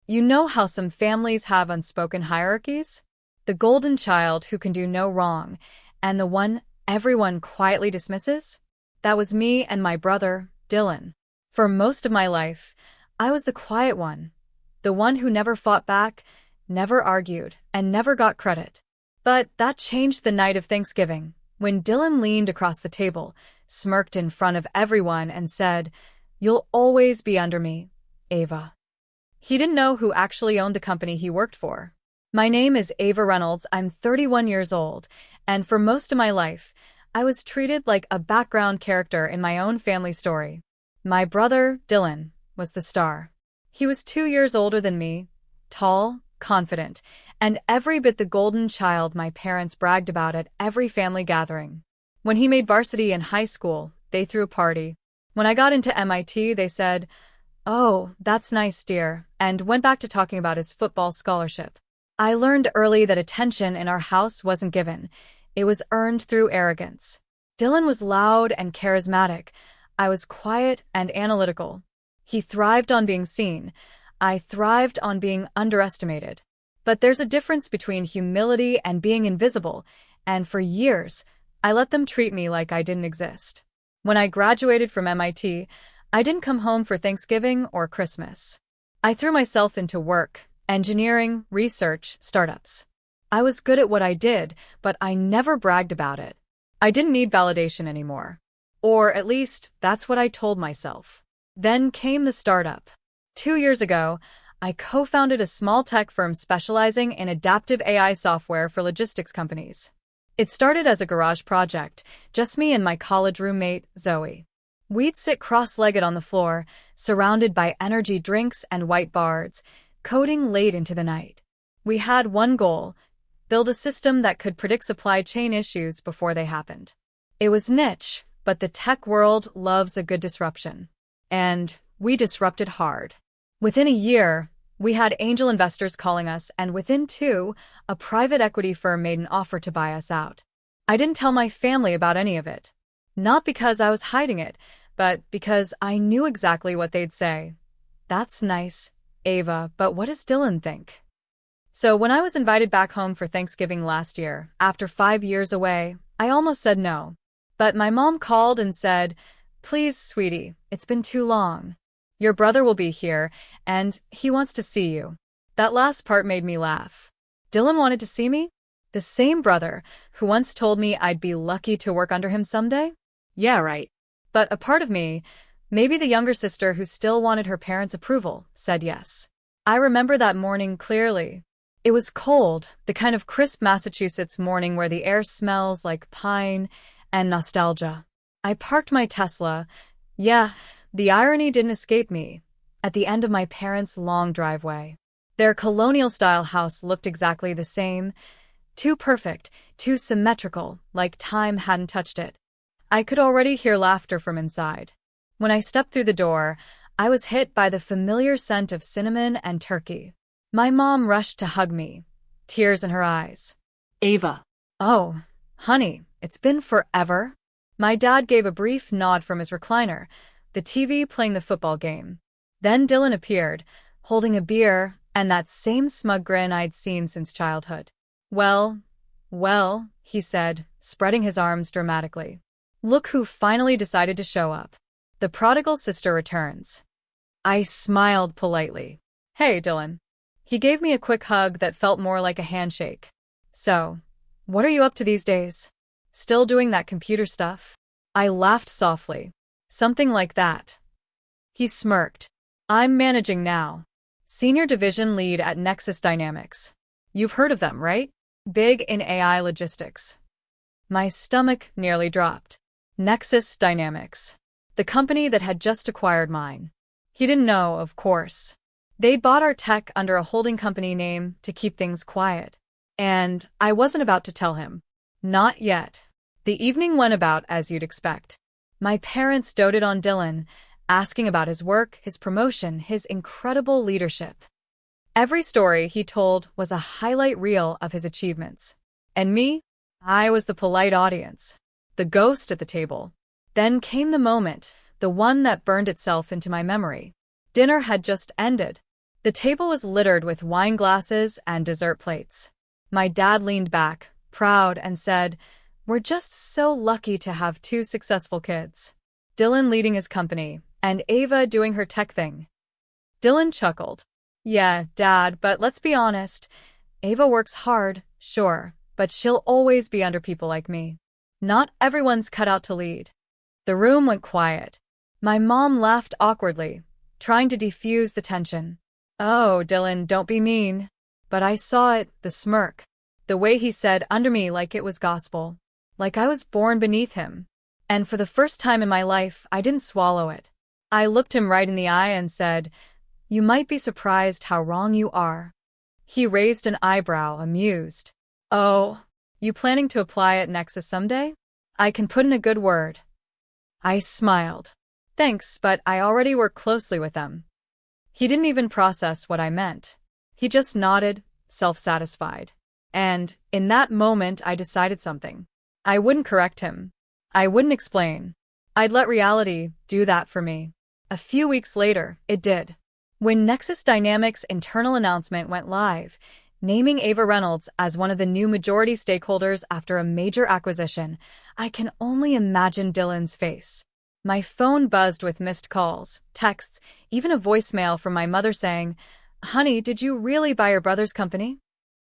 You know how some families have unspoken hierarchies? The golden child who can do no wrong, and the one everyone quietly dismisses? That was me and my brother, Dylan. For most of my life, I was the quiet one, the one who never fought back, never argued, and never got credit. But that changed the night of Thanksgiving, when Dylan leaned across the table, smirked in front of everyone, and said, "You'll always be under me, Ava." He didn't know who actually owned the company he worked for. My name is Ava Reynolds, I'm 31 years old, and for most of my life, I was treated like a background character in my own family story. My brother, Dylan, was the star. He was 2 years older than me, tall, confident, and every bit the golden child my parents bragged about at every family gathering. When he made varsity in high school, they threw a party. When I got into MIT, they said, "Oh, that's nice, dear," and went back to talking about his football scholarship. I learned early that attention in our house wasn't given. It was earned through arrogance. Dylan was loud and charismatic. I was quiet and analytical. He thrived on being seen. I thrived on being underestimated. But there's a difference between humility and being invisible, and for years, I let them treat me like I didn't exist. When I graduated from MIT, I didn't come home for Thanksgiving or Christmas. I threw myself into work, engineering, research, startups. I was good at what I did, but I never bragged about it. I didn't need validation anymore. Or at least, that's what I told myself. Then came the startup. 2 years ago, I co-founded a small tech firm specializing in adaptive AI software for logistics companies. It started as a garage project, just me and my college roommate, Zoe. We'd sit cross-legged on the floor, surrounded by energy drinks and white bards, coding late into the night. We had one goal: build a system that could predict supply chain issues before they happened. It was niche, but the tech world loves a good disruption. And we disrupted hard. Within a year, we had angel investors calling us, and within 2, a private equity firm made an offer to buy us out. I didn't tell my family about any of it. Not because I was hiding it, but because I knew exactly what they'd say. "That's nice, Ava, but what does Dylan think?" So when I was invited back home for Thanksgiving last year, after 5 years away, I almost said no. But my mom called and said, "Please, sweetie, it's been too long. Your brother will be here, and he wants to see you." That last part made me laugh. Dylan wanted to see me? The same brother who once told me I'd be lucky to work under him someday? Yeah, right. But a part of me, maybe the younger sister who still wanted her parents' approval, said yes. I remember that morning clearly. It was cold, the kind of crisp Massachusetts morning where the air smells like pine and nostalgia. I parked my Tesla. Yeah, the irony didn't escape me. At the end of my parents' long driveway. Their colonial-style house looked exactly the same. Too perfect, too symmetrical, like time hadn't touched it. I could already hear laughter from inside. When I stepped through the door, I was hit by the familiar scent of cinnamon and turkey. My mom rushed to hug me, tears in her eyes. Ava. "Oh, honey, it's been forever." My dad gave a brief nod from his recliner, the TV playing the football game. Then Dylan appeared, holding a beer and that same smug grin I'd seen since childhood. Well, he said, spreading his arms dramatically. "Look who finally decided to show up. The prodigal sister returns." I smiled politely. "Hey, Dylan." He gave me a quick hug that felt more like a handshake. "So, what are you up to these days? Still doing that computer stuff?" I laughed softly. "Something like that." He smirked. "I'm managing now. Senior division lead at Nexus Dynamics. You've heard of them, right? Big in AI logistics." My stomach nearly dropped. Nexus Dynamics. The company that had just acquired mine. He didn't know, of course. They bought our tech under a holding company name to keep things quiet. And I wasn't about to tell him. Not yet. The evening went about as you'd expect. My parents doted on Dylan, asking about his work, his promotion, his incredible leadership. Every story he told was a highlight reel of his achievements. And me? I was the polite audience. The ghost at the table. Then came the moment, the one that burned itself into my memory. Dinner had just ended. The table was littered with wine glasses and dessert plates. My dad leaned back, proud, and said, "We're just so lucky to have two successful kids. Dylan leading his company, and Ava doing her tech thing." Dylan chuckled. "Yeah, Dad, but let's be honest. Ava works hard, sure, but she'll always be under people like me. Not everyone's cut out to lead." The room went quiet. My mom laughed awkwardly, trying to defuse the tension. "Oh, Dylan, don't be mean." But I saw it, the smirk. The way he said under me like it was gospel. Like I was born beneath him. And for the first time in my life, I didn't swallow it. I looked him right in the eye and said, "You might be surprised how wrong you are." He raised an eyebrow, amused. "Oh, you planning to apply at Nexus someday? I can put in a good word." I smiled. "Thanks, but I already work closely with them." He didn't even process what I meant. He just nodded, self-satisfied. And, in that moment, I decided something. I wouldn't correct him. I wouldn't explain. I'd let reality do that for me. A few weeks later, it did. When Nexus Dynamics' internal announcement went live, naming Ava Reynolds as one of the new majority stakeholders after a major acquisition, I can only imagine Dylan's face. My phone buzzed with missed calls, texts, even a voicemail from my mother saying, "Honey, did you really buy your brother's company?"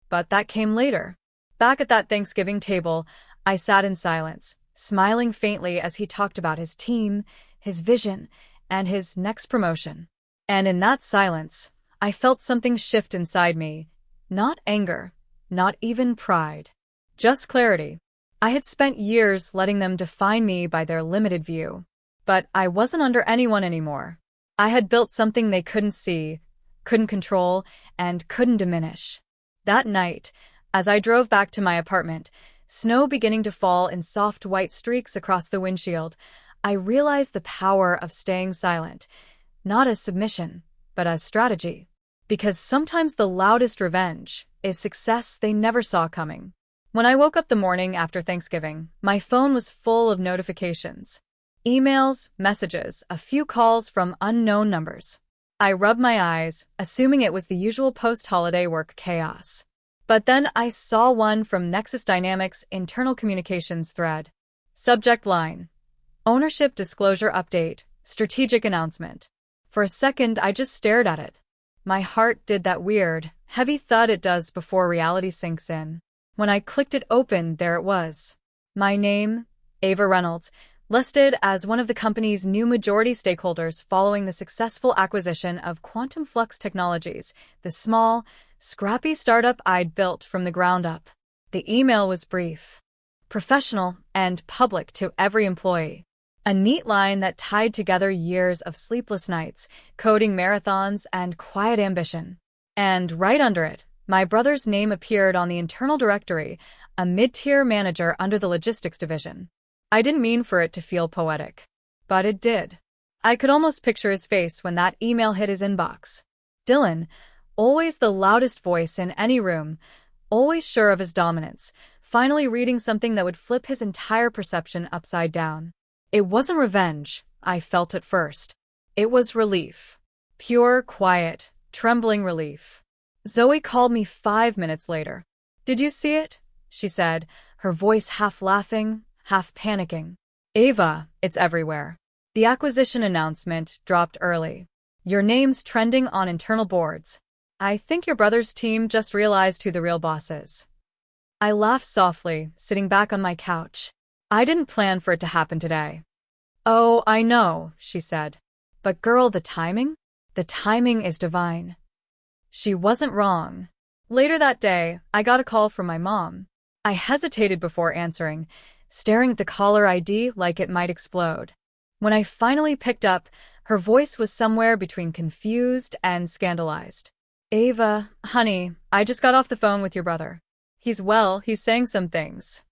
But that came later. Back at that Thanksgiving table, I sat in silence, smiling faintly as he talked about his team, his vision, and his next promotion. And in that silence, I felt something shift inside me. Not anger, not even pride. Just clarity. I had spent years letting them define me by their limited view. But I wasn't under anyone anymore. I had built something they couldn't see, couldn't control, and couldn't diminish. That night, as I drove back to my apartment, snow beginning to fall in soft white streaks across the windshield, I realized the power of staying silent, not as submission, but as strategy. Because sometimes the loudest revenge is success they never saw coming. When I woke up the morning after Thanksgiving, my phone was full of notifications. Emails, messages, a few calls from unknown numbers. I rubbed my eyes, assuming it was the usual post-holiday work chaos. But then I saw one from Nexus Dynamics' internal communications thread. Subject line: Ownership Disclosure Update, Strategic Announcement. For a second, I just stared at it. My heart did that weird, heavy thud it does before reality sinks in. When I clicked it open, there it was. My name, Ava Reynolds, listed as one of the company's new majority stakeholders following the successful acquisition of Quantum Flux Technologies, the small, scrappy startup I'd built from the ground up. The email was brief, professional, and public to every employee. A neat line that tied together years of sleepless nights, coding marathons, and quiet ambition. And right under it, my brother's name appeared on the internal directory, a mid-tier manager under the logistics division. I didn't mean for it to feel poetic, but it did. I could almost picture his face when that email hit his inbox. Dylan, always the loudest voice in any room, always sure of his dominance, finally reading something that would flip his entire perception upside down. It wasn't revenge, I felt at first. It was relief. Pure, quiet, trembling relief. Zoe called me 5 minutes later. "Did you see it?" she said, her voice half laughing, half panicking. "Ava, it's everywhere. The acquisition announcement dropped early. Your name's trending on internal boards. I think your brother's team just realized who the real boss is." I laughed softly, sitting back on my couch. I didn't plan for it to happen today. "Oh, I know," she said. "But girl, the timing? The timing is divine." She wasn't wrong. Later that day, I got a call from my mom. I hesitated before answering, staring at the caller ID like it might explode. When I finally picked up, her voice was somewhere between confused and scandalized. "Ava, honey, I just got off the phone with your brother. He's saying some things."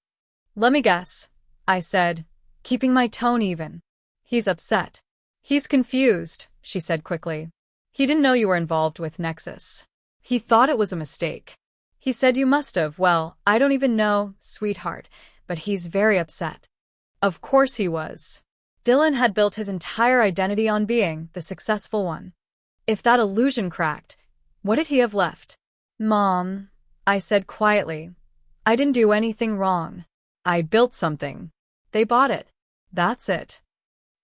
"Let me guess," I said, keeping my tone even. "He's upset." "He's confused," she said quickly. "He didn't know you were involved with Nexus. He thought it was a mistake. He said you must have. Well, I don't even know, sweetheart, but he's very upset." Of course he was. Dylan had built his entire identity on being the successful one. If that illusion cracked, What did he have left? Mom, I said quietly. I didn't do anything wrong. I built something. They bought it. That's it.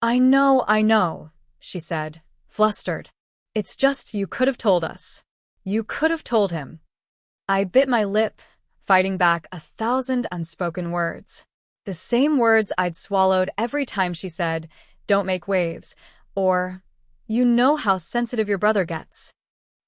I know, she said, flustered. It's just you could have told us. You could have told him. I bit my lip, fighting back 1,000 unspoken words. The same words I'd swallowed every time she said, "Don't make waves," or, "You know how sensitive your brother gets."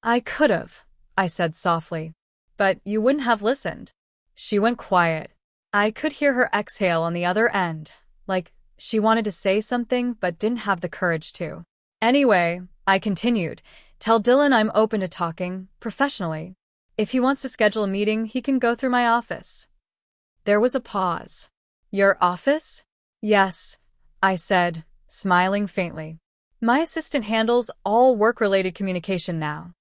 I could have, I said softly. But you wouldn't have listened. She went quiet. I could hear her exhale on the other end, like she wanted to say something but didn't have the courage to. Anyway, I continued, tell Dylan I'm open to talking, professionally. If he wants to schedule a meeting, he can go through my office. There was a pause. Your office? Yes, I said, smiling faintly. My assistant handles all work-related communication now.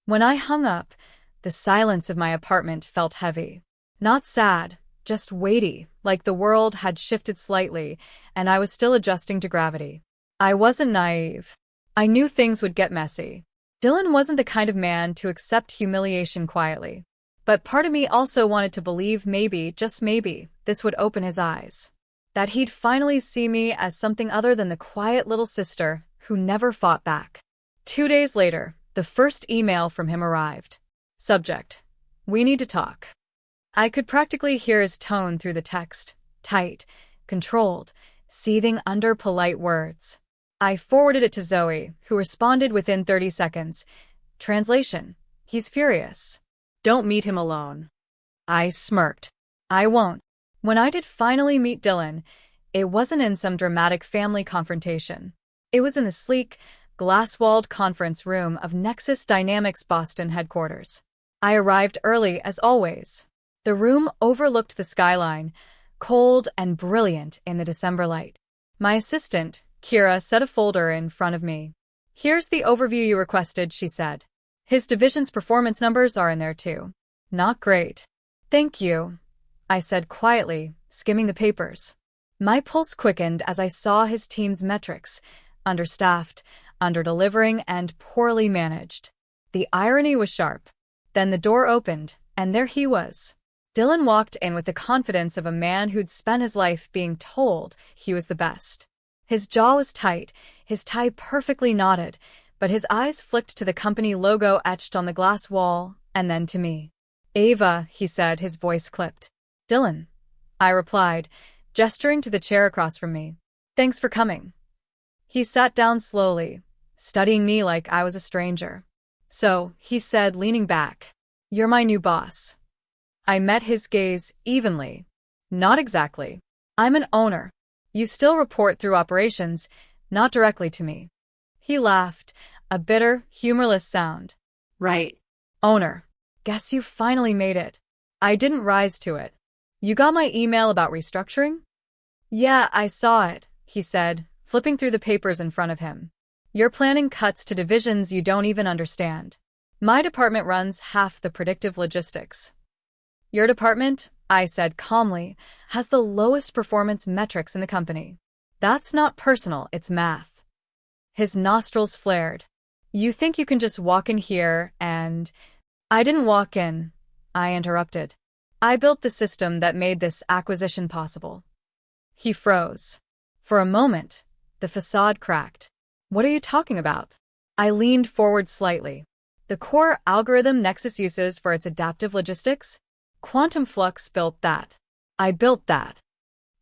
When I hung up, the silence of my apartment felt heavy. Not sad, just weighty, like the world had shifted slightly, and I was still adjusting to gravity. I wasn't naive. I knew things would get messy. Dylan wasn't the kind of man to accept humiliation quietly. But part of me also wanted to believe maybe, just maybe, this would open his eyes. That he'd finally see me as something other than the quiet little sister who never fought back. 2 days later, the first email from him arrived. Subject: We need to talk. I could practically hear his tone through the text, tight, controlled, seething under polite words. I forwarded it to Zoe, who responded within 30 seconds. Translation: He's furious. Don't meet him alone. I smirked. I won't. When I did finally meet Dylan, it wasn't in some dramatic family confrontation. It was in the sleek, glass-walled conference room of Nexus Dynamics Boston headquarters. I arrived early, as always. The room overlooked the skyline, cold and brilliant in the December light. My assistant, Kira, set a folder in front of me. Here's the overview you requested, she said. His division's performance numbers are in there too. Not great. Thank you, I said quietly, skimming the papers. My pulse quickened as I saw his team's metrics: understaffed, under-delivering, and poorly managed. The irony was sharp. Then the door opened, and there he was. Dylan walked in with the confidence of a man who'd spent his life being told he was the best. His jaw was tight, his tie perfectly knotted, but his eyes flicked to the company logo etched on the glass wall, and then to me. Ava, he said, his voice clipped. Dylan, I replied, gesturing to the chair across from me. Thanks for coming. He sat down slowly, studying me like I was a stranger. So, he said, leaning back, you're my new boss. I met his gaze evenly. Not exactly. I'm an owner. You still report through operations, not directly to me. He laughed, a bitter, humorless sound. Right. Owner. Guess you finally made it. I didn't rise to it. You got my email about restructuring? Yeah, I saw it, he said, flipping through the papers in front of him. You're planning cuts to divisions you don't even understand. My department runs half the predictive logistics. Your department, I said calmly, has the lowest performance metrics in the company. That's not personal, it's math. His nostrils flared. You think you can just walk in here and... I didn't walk in, I interrupted. I built the system that made this acquisition possible. He froze. For a moment, the facade cracked. What are you talking about? I leaned forward slightly. The core algorithm Nexus uses for its adaptive logistics? Quantum Flux built that. I built that.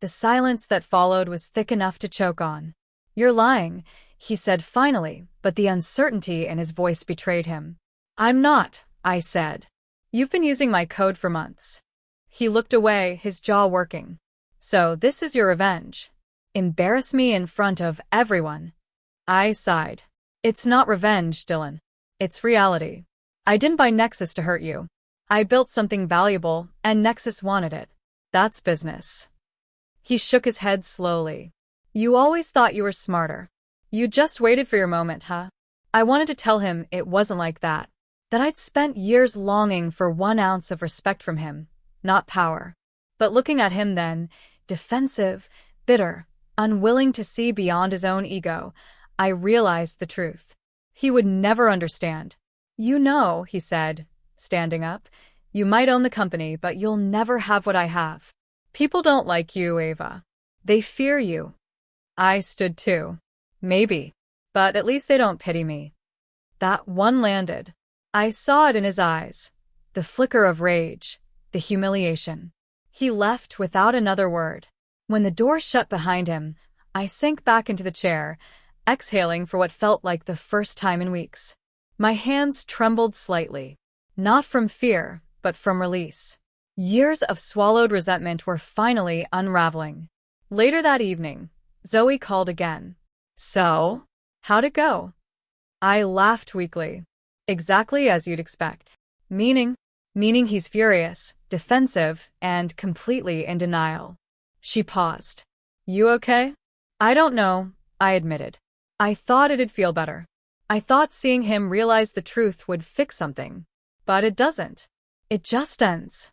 The silence that followed was thick enough to choke on. You're lying, he said finally, but the uncertainty in his voice betrayed him. I'm not, I said. You've been using my code for months. He looked away, his jaw working. So this is your revenge. Embarrass me in front of everyone. I sighed. It's not revenge, Dylan. It's reality. I didn't buy Nexus to hurt you. I built something valuable, and Nexus wanted it. That's business. He shook his head slowly. You always thought you were smarter. You just waited for your moment, huh? I wanted to tell him it wasn't like that. That I'd spent years longing for 1 ounce of respect from him, not power. But looking at him then, defensive, bitter, unwilling to see beyond his own ego, I realized the truth. He would never understand. You know, he said, standing up, you might own the company, but you'll never have what I have. People don't like you, Ava. They fear you. I stood too. Maybe. But at least they don't pity me. That one landed. I saw it in his eyes. The flicker of rage. The humiliation. He left without another word. When the door shut behind him, I sank back into the chair, exhaling for what felt like the first time in weeks. My hands trembled slightly. Not from fear, but from release. Years of swallowed resentment were finally unraveling. Later that evening, Zoe called again. So? How'd it go? I laughed weakly. Exactly as you'd expect. Meaning he's furious, defensive, and completely in denial. She paused. You okay? I don't know, I admitted. I thought it'd feel better. I thought seeing him realize the truth would fix something. But it doesn't. It just ends.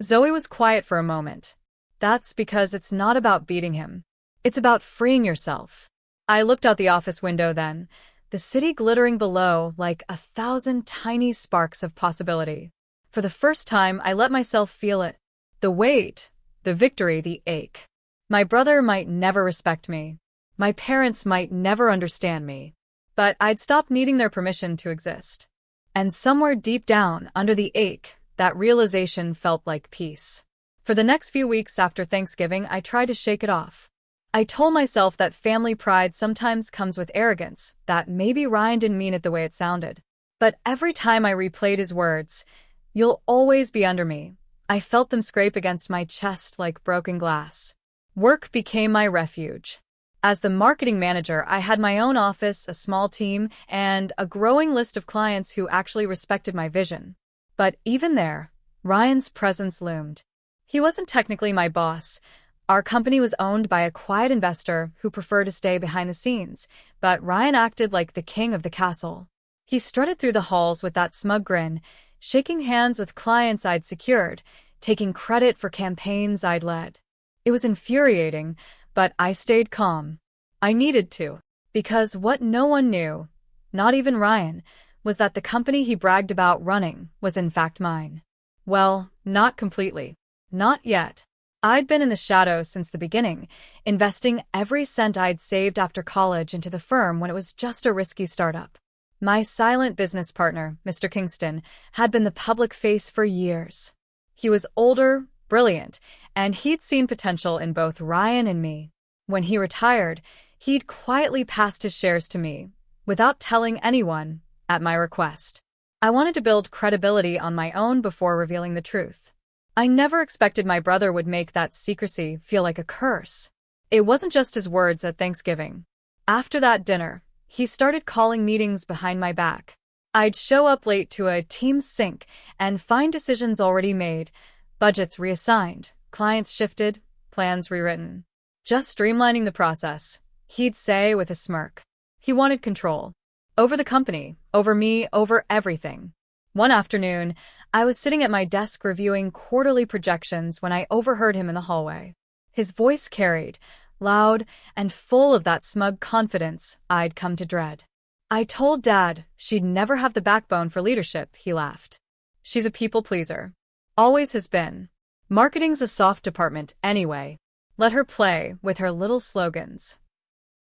Zoe was quiet for a moment. That's because it's not about beating him. It's about freeing yourself. I looked out the office window then, the city glittering below like 1,000 tiny sparks of possibility. For the first time, I let myself feel it. The weight, the victory, the ache. My brother might never respect me. My parents might never understand me. But I'd stopped needing their permission to exist. And somewhere deep down, under the ache, that realization felt like peace. For the next few weeks after Thanksgiving, I tried to shake it off. I told myself that family pride sometimes comes with arrogance, that maybe Ryan didn't mean it the way it sounded. But every time I replayed his words, "You'll always be under me," I felt them scrape against my chest like broken glass. Work became my refuge. As the marketing manager, I had my own office, a small team, and a growing list of clients who actually respected my vision. But even there, Ryan's presence loomed. He wasn't technically my boss. Our company was owned by a quiet investor who preferred to stay behind the scenes, but Ryan acted like the king of the castle. He strutted through the halls with that smug grin, shaking hands with clients I'd secured, taking credit for campaigns I'd led. It was infuriating, but I stayed calm. I needed to, because what no one knew, not even Ryan, was that the company he bragged about running was in fact mine. Well, not completely. Not yet. I'd been in the shadows since the beginning, investing every cent I'd saved after college into the firm when it was just a risky startup. My silent business partner, Mr. Kingston, had been the public face for years. He was older, brilliant, and he'd seen potential in both Ryan and me. When he retired, he'd quietly passed his shares to me, without telling anyone, at my request. I wanted to build credibility on my own before revealing the truth. I never expected my brother would make that secrecy feel like a curse. It wasn't just his words at Thanksgiving. After that dinner, he started calling meetings behind my back. I'd show up late to a team sync and find decisions already made, budgets reassigned, clients shifted, plans rewritten. Just streamlining the process, he'd say with a smirk. He wanted control. Over the company, over me, over everything. One afternoon, I was sitting at my desk reviewing quarterly projections when I overheard him in the hallway. His voice carried, loud and full of that smug confidence I'd come to dread. I told Dad she'd never have the backbone for leadership, he laughed. She's a people pleaser. Always has been. Marketing's a soft department anyway. Let her play with her little slogans.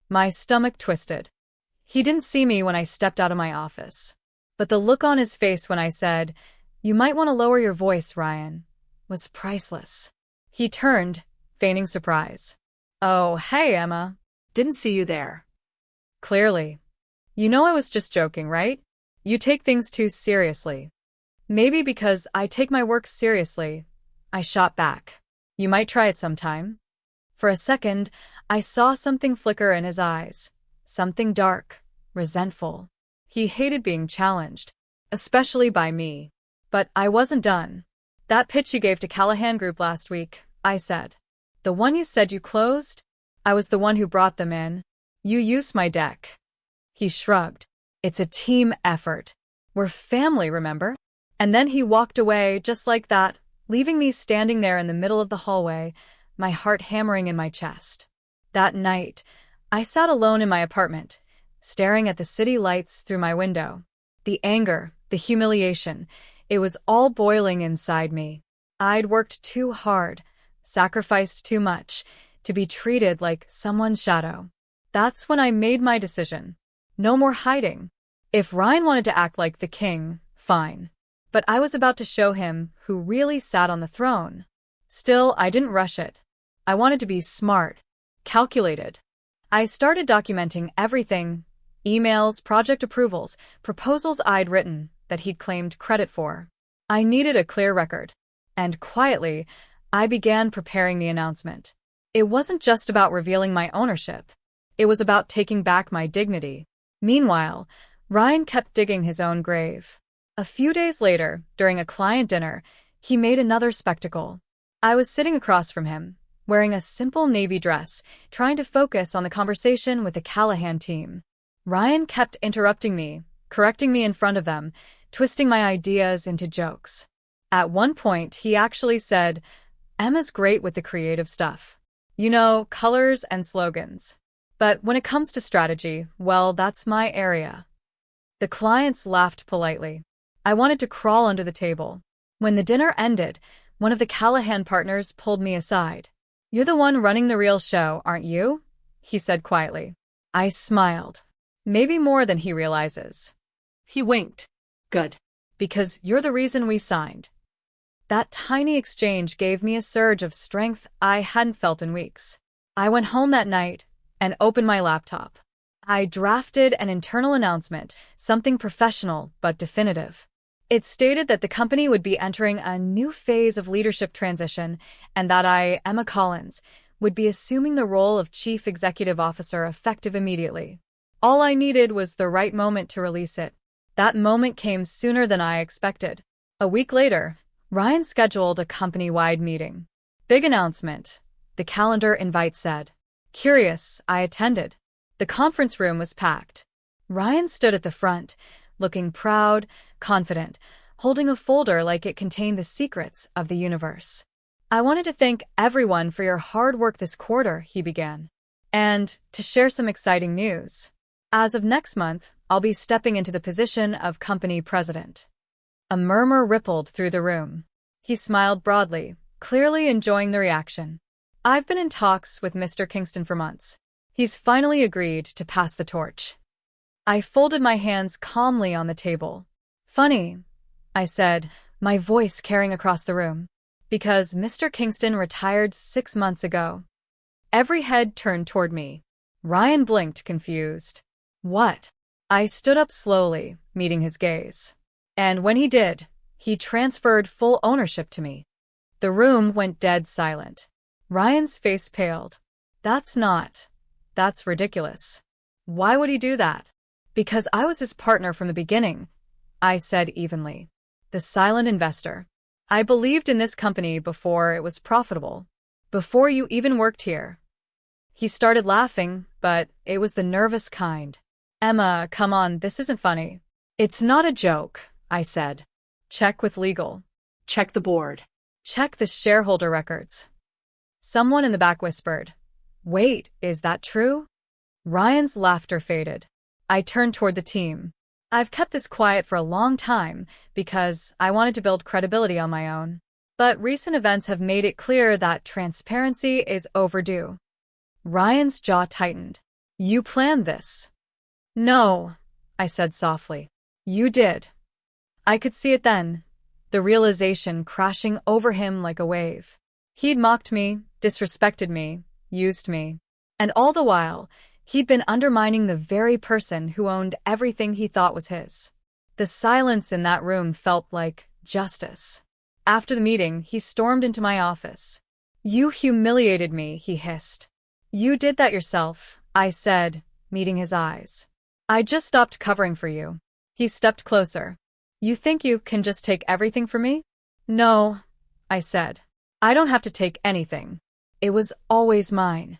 My stomach twisted. He didn't see me when I stepped out of my office. But the look on his face when I said, "You might want to lower your voice, Ryan," was priceless. He turned, feigning surprise. "Oh, hey, Emma. Didn't see you there." Clearly. "You know I was just joking, right? You take things too seriously." Maybe because I take my work seriously, I shot back. "You might try it sometime." For a second, I saw something flicker in his eyes. Something dark, resentful. He hated being challenged, especially by me. But I wasn't done. "That pitch you gave to Callahan Group last week," I said. "The one you said you closed? I was the one who brought them in. You used my deck." He shrugged. "It's a team effort. We're family, remember?" And then he walked away just like that, leaving me standing there in the middle of the hallway, my heart hammering in my chest. That night, I sat alone in my apartment, staring at the city lights through my window. The anger, The humiliation. It was all boiling inside me. I'd worked too hard, sacrificed too much, to be treated like someone's shadow. That's when I made my decision. No more hiding. If Ryan wanted to act like the king, fine. But I was about to show him who really sat on the throne. Still, I didn't rush it. I wanted to be smart, calculated. I started documenting everything: emails, project approvals, proposals I'd written that he'd claimed credit for. I needed a clear record. And quietly, I began preparing the announcement. It wasn't just about revealing my ownership. It was about taking back my dignity. Meanwhile, Ryan kept digging his own grave. A few days later, during a client dinner, he made another spectacle. I was sitting across from him, wearing a simple navy dress, trying to focus on the conversation with the Callahan team. Ryan kept interrupting me, correcting me in front of them, twisting my ideas into jokes. At one point, he actually said, "Emma's great with the creative stuff. You know, colors and slogans. But when it comes to strategy, well, that's my area." The clients laughed politely. I wanted to crawl under the table. When the dinner ended, one of the Callahan partners pulled me aside. "You're the one running the real show, aren't you?" he said quietly. I smiled. Maybe more than he realizes. He winked. "Good. Because you're the reason we signed." That tiny exchange gave me a surge of strength I hadn't felt in weeks. I went home that night and opened my laptop. I drafted an internal announcement, something professional but definitive. It stated that the company would be entering a new phase of leadership transition and that I, Emma Collins, would be assuming the role of Chief Executive Officer effective immediately. All I needed was the right moment to release it. That moment came sooner than I expected. A week later, Ryan scheduled a company-wide meeting. Big announcement, the calendar invite said. Curious, I attended. The conference room was packed. Ryan stood at the front, looking proud, confident, holding a folder like it contained the secrets of the universe. "I wanted to thank everyone for your hard work this quarter," he began. "And to share some exciting news. As of next month, I'll be stepping into the position of company president." A murmur rippled through the room. He smiled broadly, clearly enjoying the reaction. "I've been in talks with Mr. Kingston for months. He's finally agreed to pass the torch." I folded my hands calmly on the table. "Funny," I said, my voice carrying across the room. "Because Mr. Kingston retired 6 months ago." Every head turned toward me. Ryan blinked, confused. "What?" I stood up slowly, meeting his gaze. And when he did, he transferred full ownership to me. The room went dead silent. Ryan's face paled. That's ridiculous. Why would he do that?" "Because I was his partner from the beginning," I said evenly. "The silent investor. I believed in this company before it was profitable. Before you even worked here." He started laughing, but it was the nervous kind. "Emma, come on, this isn't funny." "It's not a joke," I said. "Check with legal. Check the board. Check the shareholder records." Someone in the back whispered, "Wait, is that true?" Ryan's laughter faded. I turned toward the team. "I've kept this quiet for a long time because I wanted to build credibility on my own. But recent events have made it clear that transparency is overdue." Ryan's jaw tightened. "You planned this?" "No," I said softly. "You did." I could see it then, the realization crashing over him like a wave. He'd mocked me, disrespected me, used me. And all the while, he'd been undermining the very person who owned everything he thought was his. The silence in that room felt like justice. After the meeting, he stormed into my office. "You humiliated me," he hissed. "You did that yourself," I said, meeting his eyes. "I just stopped covering for you." He stepped closer. "You think you can just take everything from me?" "No," I said. "I don't have to take anything. It was always mine."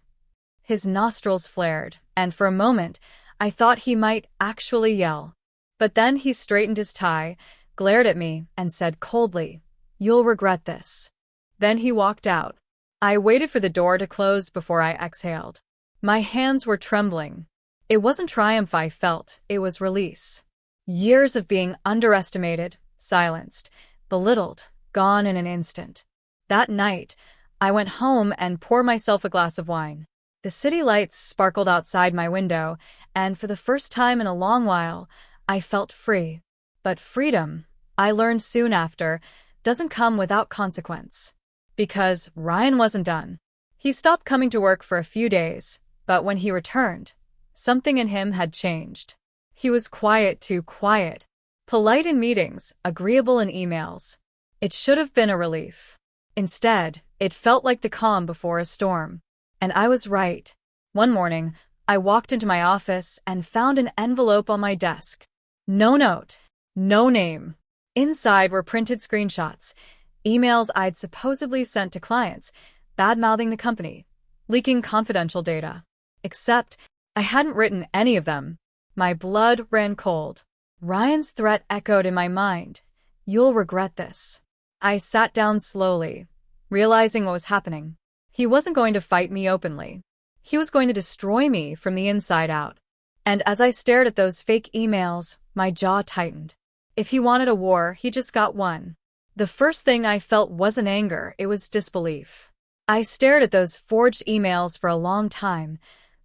His nostrils flared, and for a moment, I thought he might actually yell. But then he straightened his tie, glared at me, and said coldly, "You'll regret this." Then he walked out. I waited for the door to close before I exhaled. My hands were trembling. It wasn't triumph I felt, it was release. Years of being underestimated, silenced, belittled, gone in an instant. That night, I went home and poured myself a glass of wine. The city lights sparkled outside my window, and for the first time in a long while, I felt free. But freedom, I learned soon after, doesn't come without consequence. Because Ryan wasn't done. He stopped coming to work for a few days, but when he returned, something in him had changed. He was quiet, too quiet. Polite in meetings, agreeable in emails. It should have been a relief. Instead, it felt like the calm before a storm. And I was right. One morning, I walked into my office and found an envelope on my desk. No note, no name. Inside were printed screenshots, emails I'd supposedly sent to clients, bad-mouthing the company, leaking confidential data. Except, I hadn't written any of them. My blood ran cold. Ryan's threat echoed in my mind. You'll regret this. I sat down slowly, realizing what was happening. He wasn't going to fight me openly. He was going to destroy me from the inside out. And as I stared at those fake emails, my jaw tightened. If he wanted a war, he just got one. The first thing I felt wasn't anger, it was disbelief. I stared at those forged emails for a long time,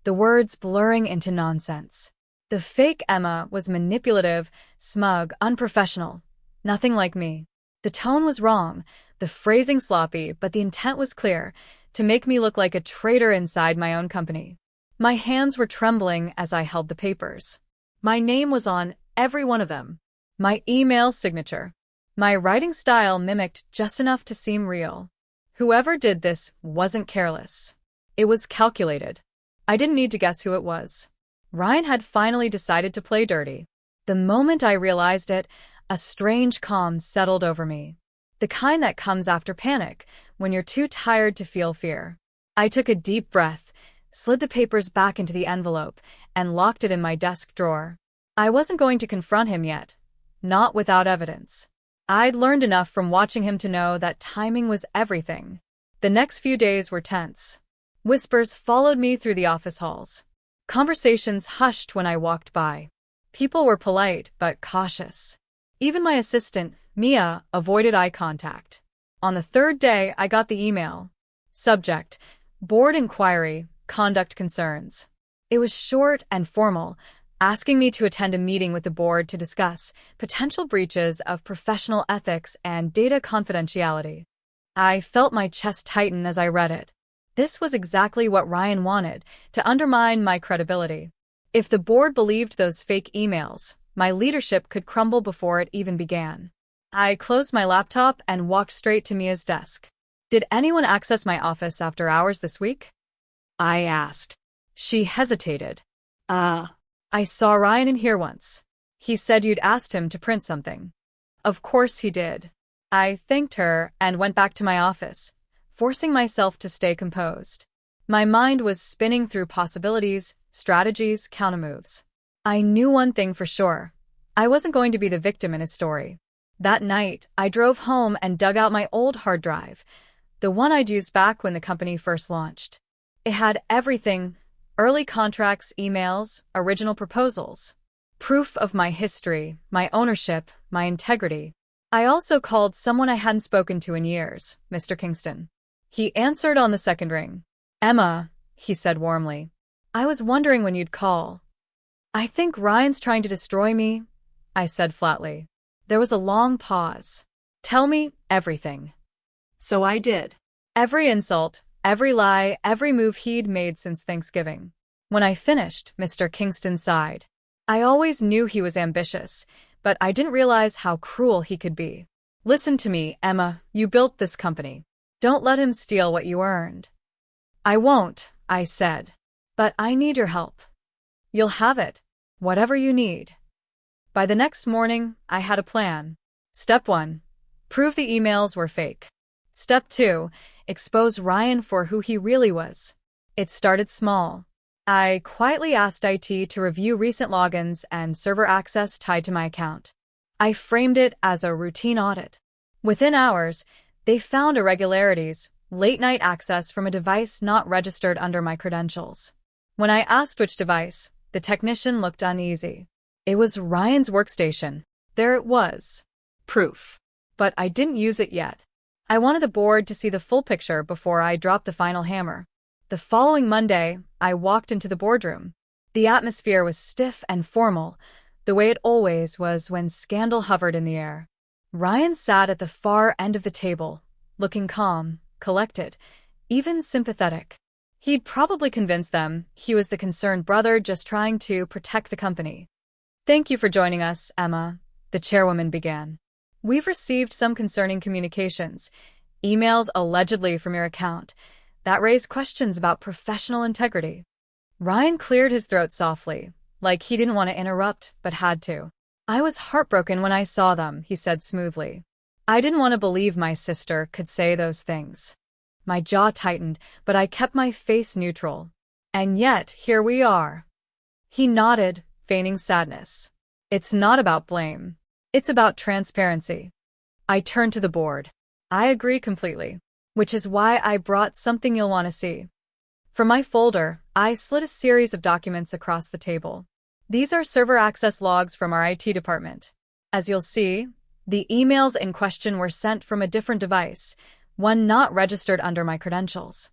the words blurring into nonsense. The fake Emma was manipulative, smug, unprofessional. Nothing like me. The tone was wrong, the phrasing sloppy, but the intent was clear, to make me look like a traitor inside my own company. My hands were trembling as I held the papers. My name was on every one of them. My email signature. My writing style mimicked just enough to seem real. Whoever did this wasn't careless. It was calculated. I didn't need to guess who it was. Ryan had finally decided to play dirty. The moment I realized it, a strange calm settled over me. The kind that comes after panic, when you're too tired to feel fear. I took a deep breath, slid the papers back into the envelope, and locked it in my desk drawer. I wasn't going to confront him yet. Not without evidence. I'd learned enough from watching him to know that timing was everything. The next few days were tense. Whispers followed me through the office halls. Conversations hushed when I walked by. People were polite but cautious. Even my assistant, Mia, avoided eye contact. On the third day, I got the email. Subject: Board Inquiry, Conduct Concerns. It was short and formal, asking me to attend a meeting with the board to discuss potential breaches of professional ethics and data confidentiality. I felt my chest tighten as I read it. This was exactly what Ryan wanted, to undermine my credibility. If the board believed those fake emails, my leadership could crumble before it even began. I closed my laptop and walked straight to Mia's desk. Did anyone access my office after hours this week? I asked. She hesitated. I saw Ryan in here once. He said you'd asked him to print something. Of course he did. I thanked her and went back to my office, forcing myself to stay composed. My mind was spinning through possibilities, strategies, countermoves. I knew one thing for sure. I wasn't going to be the victim in his story. That night, I drove home and dug out my old hard drive, the one I'd used back when the company first launched. It had everything: early contracts, emails, original proposals. Proof of my history, my ownership, my integrity. I also called someone I hadn't spoken to in years, Mr. Kingston. He answered on the second ring. Emma, he said warmly. I was wondering when you'd call. I think Ryan's trying to destroy me, I said flatly. There was a long pause. Tell me everything. So I did. Every insult, every lie, every move he'd made since Thanksgiving. When I finished, Mr. Kingston sighed. I always knew he was ambitious, but I didn't realize how cruel he could be. Listen to me, Emma, you built this company. Don't let him steal what you earned. I won't, I said. But I need your help. You'll have it. Whatever you need. By the next morning, I had a plan. Step 1. Prove the emails were fake. Step 2. Expose Ryan for who he really was. It started small. I quietly asked IT to review recent logins and server access tied to my account. I framed it as a routine audit. Within hours, they found irregularities, late-night access from a device not registered under my credentials. When I asked which device, the technician looked uneasy. It was Ryan's workstation. There it was. Proof. But I didn't use it yet. I wanted the board to see the full picture before I dropped the final hammer. The following Monday, I walked into the boardroom. The atmosphere was stiff and formal, the way it always was when scandal hovered in the air. Ryan sat at the far end of the table, looking calm, collected, even sympathetic. He'd probably convinced them he was the concerned brother just trying to protect the company. "Thank you for joining us, Emma," the chairwoman began. "We've received some concerning communications, emails allegedly from your account, that raise questions about professional integrity." Ryan cleared his throat softly, like he didn't want to interrupt, but had to. "I was heartbroken when I saw them," he said smoothly. "I didn't want to believe my sister could say those things." My jaw tightened, but I kept my face neutral. "And yet, here we are." He nodded, feigning sadness. "It's not about blame. It's about transparency." I turned to the board. "I agree completely. Which is why I brought something you'll want to see." From my folder, I slid a series of documents across the table. These are server access logs from our IT department. As you'll see, the emails in question were sent from a different device, one not registered under my credentials.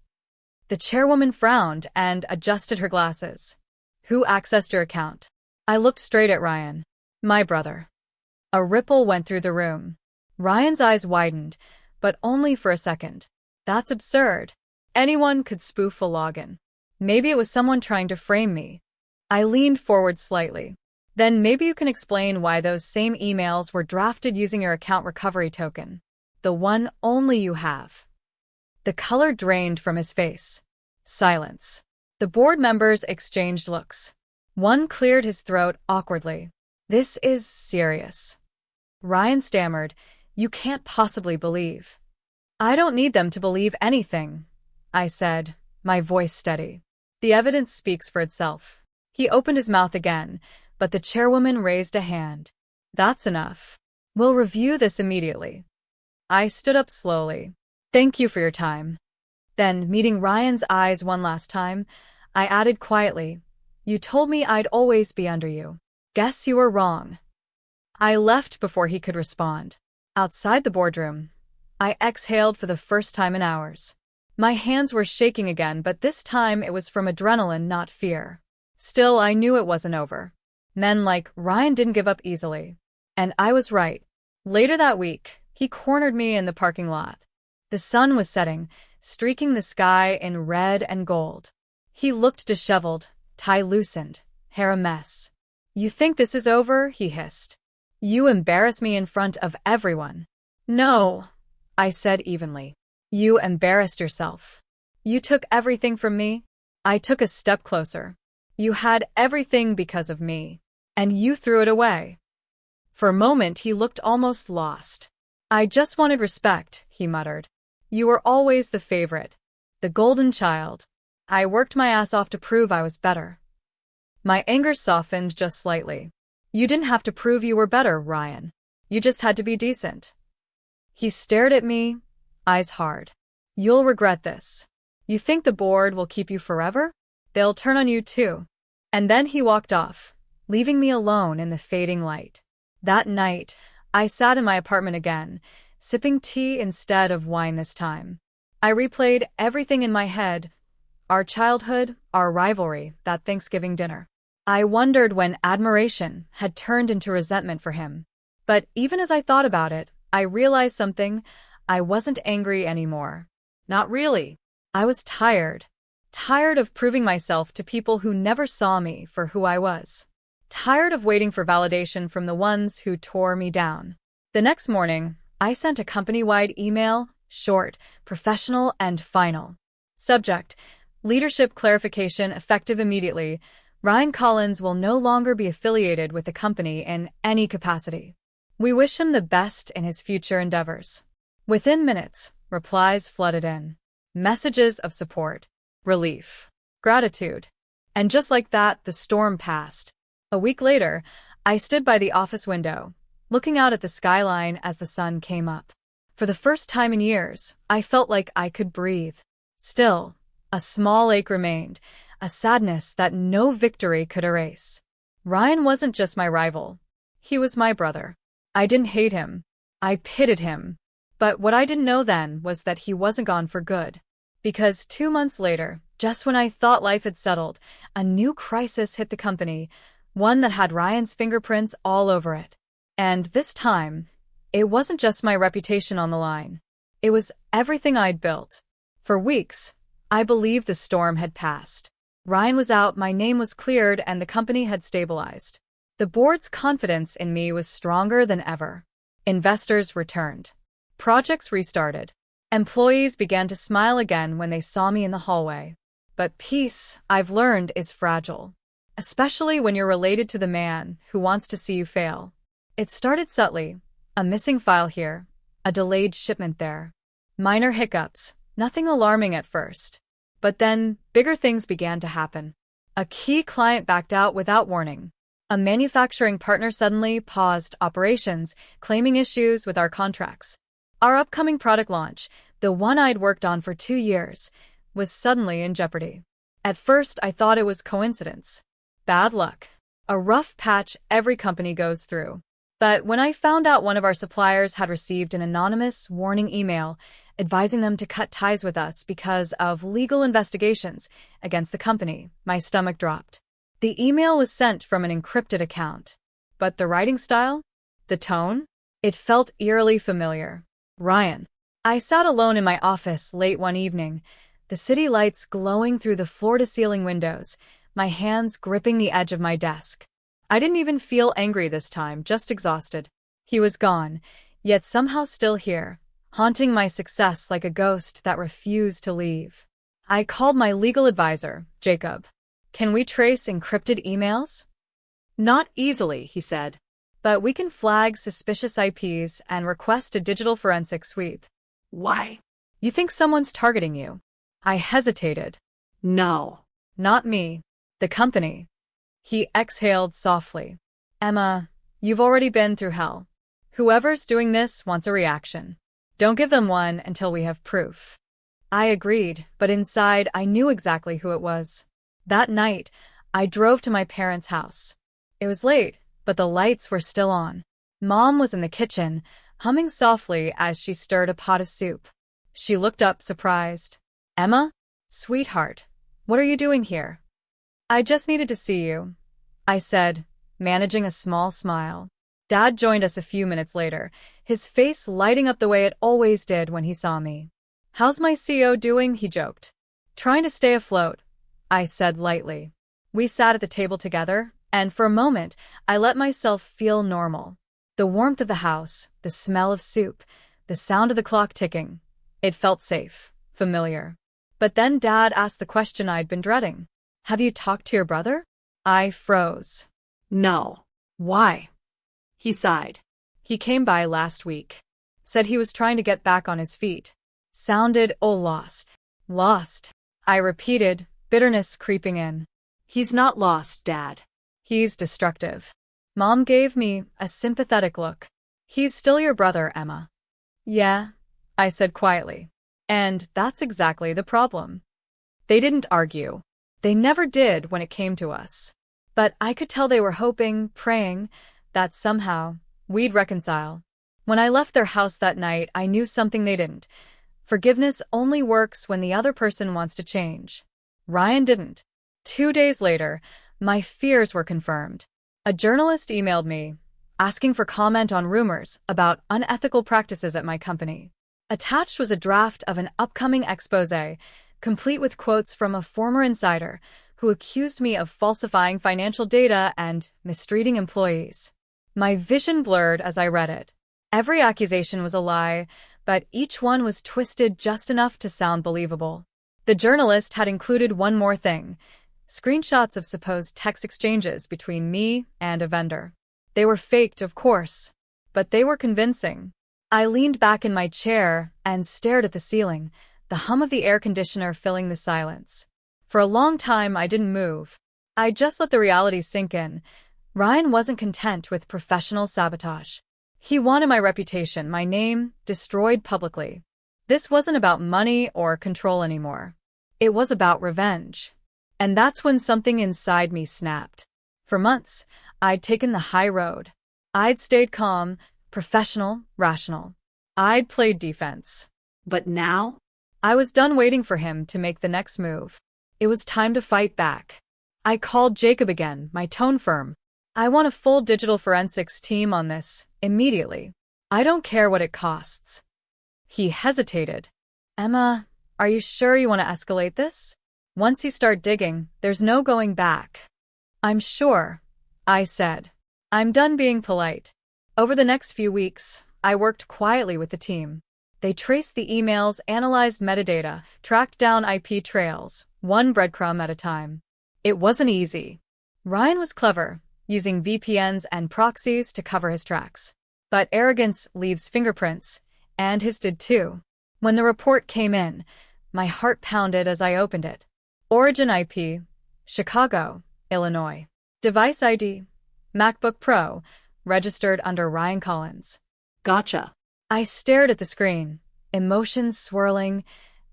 The chairwoman frowned and adjusted her glasses. "Who accessed your account?" I looked straight at Ryan. "My brother." A ripple went through the room. Ryan's eyes widened, but only for a second. "That's absurd. Anyone could spoof a login. Maybe it was someone trying to frame me." I leaned forward slightly. "Then maybe you can explain why those same emails were drafted using your account recovery token. The one only you have." The color drained from his face. Silence. The board members exchanged looks. One cleared his throat awkwardly. "This is serious." Ryan stammered, "You can't possibly believe." "I don't need them to believe anything," I said, my voice steady. "The evidence speaks for itself." He opened his mouth again, but the chairwoman raised a hand. "That's enough. We'll review this immediately." I stood up slowly. "Thank you for your time." Then, meeting Ryan's eyes one last time, I added quietly, "You told me I'd always be under you. Guess you were wrong." I left before he could respond. Outside the boardroom, I exhaled for the first time in hours. My hands were shaking again, but this time it was from adrenaline, not fear. Still, I knew it wasn't over. Men like Ryan didn't give up easily. And I was right. Later that week, he cornered me in the parking lot. The sun was setting, streaking the sky in red and gold. He looked disheveled, tie loosened, hair a mess. "You think this is over?" he hissed. "You embarrass me in front of everyone." "No," I said evenly. "You embarrassed yourself. You took everything from me." I took a step closer. "You had everything because of me. And you threw it away." For a moment he looked almost lost. "I just wanted respect," he muttered. "You were always the favorite. The golden child. I worked my ass off to prove I was better." My anger softened just slightly. "You didn't have to prove you were better, Ryan. You just had to be decent." He stared at me, eyes hard. "You'll regret this. You think the board will keep you forever? They'll turn on you too." And then he walked off, leaving me alone in the fading light. That night, I sat in my apartment again, sipping tea instead of wine this time. I replayed everything in my head. Our childhood, our rivalry, that Thanksgiving dinner. I wondered when admiration had turned into resentment for him. But even as I thought about it, I realized something. I wasn't angry anymore. Not really. I was tired. Tired of proving myself to people who never saw me for who I was. Tired of waiting for validation from the ones who tore me down. The next morning, I sent a company-wide email, short, professional, and final. Subject: Leadership clarification effective immediately. Ryan Collins will no longer be affiliated with the company in any capacity. We wish him the best in his future endeavors. Within minutes, replies flooded in. Messages of support, relief, gratitude. And just like that, the storm passed. A week later, I stood by the office window, looking out at the skyline as the sun came up. For the first time in years, I felt like I could breathe. Still, a small ache remained, a sadness that no victory could erase. Ryan wasn't just my rival. He was my brother. I didn't hate him. I pitied him. But what I didn't know then was that he wasn't gone for good. Because 2 months later, just when I thought life had settled, a new crisis hit the company, one that had Ryan's fingerprints all over it. And this time, it wasn't just my reputation on the line. It was everything I'd built. For weeks, I believed the storm had passed. Ryan was out, my name was cleared, and the company had stabilized. The board's confidence in me was stronger than ever. Investors returned. Projects restarted. Employees began to smile again when they saw me in the hallway. But peace, I've learned, is fragile. Especially when you're related to the man who wants to see you fail. It started subtly. A missing file here. A delayed shipment there. Minor hiccups. Nothing alarming at first. But then, bigger things began to happen. A key client backed out without warning. A manufacturing partner suddenly paused operations, claiming issues with our contracts. Our upcoming product launch, the one I'd worked on for 2 years, was suddenly in jeopardy. At first, I thought it was coincidence. Bad luck. A rough patch every company goes through. But when I found out one of our suppliers had received an anonymous warning email advising them to cut ties with us because of legal investigations against the company, my stomach dropped. The email was sent from an encrypted account. But the writing style? The tone? It felt eerily familiar. Ryan. I sat alone in my office late one evening, the city lights glowing through the floor-to-ceiling windows, my hands gripping the edge of my desk. I didn't even feel angry this time, just exhausted. He was gone, yet somehow still here, haunting my success like a ghost that refused to leave. I called my legal advisor, Jacob. Can we trace encrypted emails? Not easily, he said. But we can flag suspicious IPs and request a digital forensic sweep. Why? You think someone's targeting you? I hesitated. No. Not me. The company. He exhaled softly. Emma, you've already been through hell. Whoever's doing this wants a reaction. Don't give them one until we have proof. I agreed, but inside I knew exactly who it was. That night, I drove to my parents' house. It was late, but the lights were still on. Mom was in the kitchen, humming softly as she stirred a pot of soup. She looked up, surprised. Emma? Sweetheart, what are you doing here? I just needed to see you, I said, managing a small smile. Dad joined us a few minutes later, his face lighting up the way it always did when he saw me. How's my CO doing? He joked. Trying to stay afloat, I said lightly. We sat at the table together, and for a moment, I let myself feel normal. The warmth of the house, the smell of soup, the sound of the clock ticking. It felt safe, familiar. But then Dad asked the question I'd been dreading. Have you talked to your brother? I froze. No. Why? He sighed. He came by last week. Said he was trying to get back on his feet. Sounded lost. Lost. I repeated, bitterness creeping in. He's not lost, Dad. He's destructive. Mom gave me a sympathetic look. He's still your brother, Emma. Yeah, I said quietly. And that's exactly the problem. They didn't argue. They never did when it came to us. But I could tell they were hoping, praying, that somehow we'd reconcile. When I left their house that night, I knew something they didn't. Forgiveness only works when the other person wants to change. Ryan didn't. 2 days later, my fears were confirmed. A journalist emailed me, asking for comment on rumors about unethical practices at my company. Attached was a draft of an upcoming exposé, complete with quotes from a former insider who accused me of falsifying financial data and mistreating employees. My vision blurred as I read it. Every accusation was a lie, but each one was twisted just enough to sound believable. The journalist had included one more thing: screenshots of supposed text exchanges between me and a vendor. They were faked, of course, but they were convincing. I leaned back in my chair and stared at the ceiling, the hum of the air conditioner filling the silence. For a long time, I didn't move. I just let the reality sink in. Ryan wasn't content with professional sabotage. He wanted my reputation, my name, destroyed publicly. This wasn't about money or control anymore. It was about revenge. And that's when something inside me snapped. For months, I'd taken the high road. I'd stayed calm, professional, rational. I'd played defense. But now? I was done waiting for him to make the next move. It was time to fight back. I called Jacob again, my tone firm. I want a full digital forensics team on this, immediately. I don't care what it costs. He hesitated. Emma, are you sure you want to escalate this? Once you start digging, there's no going back. I'm sure, I said. I'm done being polite. Over the next few weeks, I worked quietly with the team. They traced the emails, analyzed metadata, tracked down IP trails, one breadcrumb at a time. It wasn't easy. Ryan was clever, using VPNs and proxies to cover his tracks. But arrogance leaves fingerprints, and his did too. When the report came in, my heart pounded as I opened it. Origin IP, Chicago, Illinois. Device ID, MacBook Pro, registered under Ryan Collins. Gotcha. I stared at the screen, emotions swirling,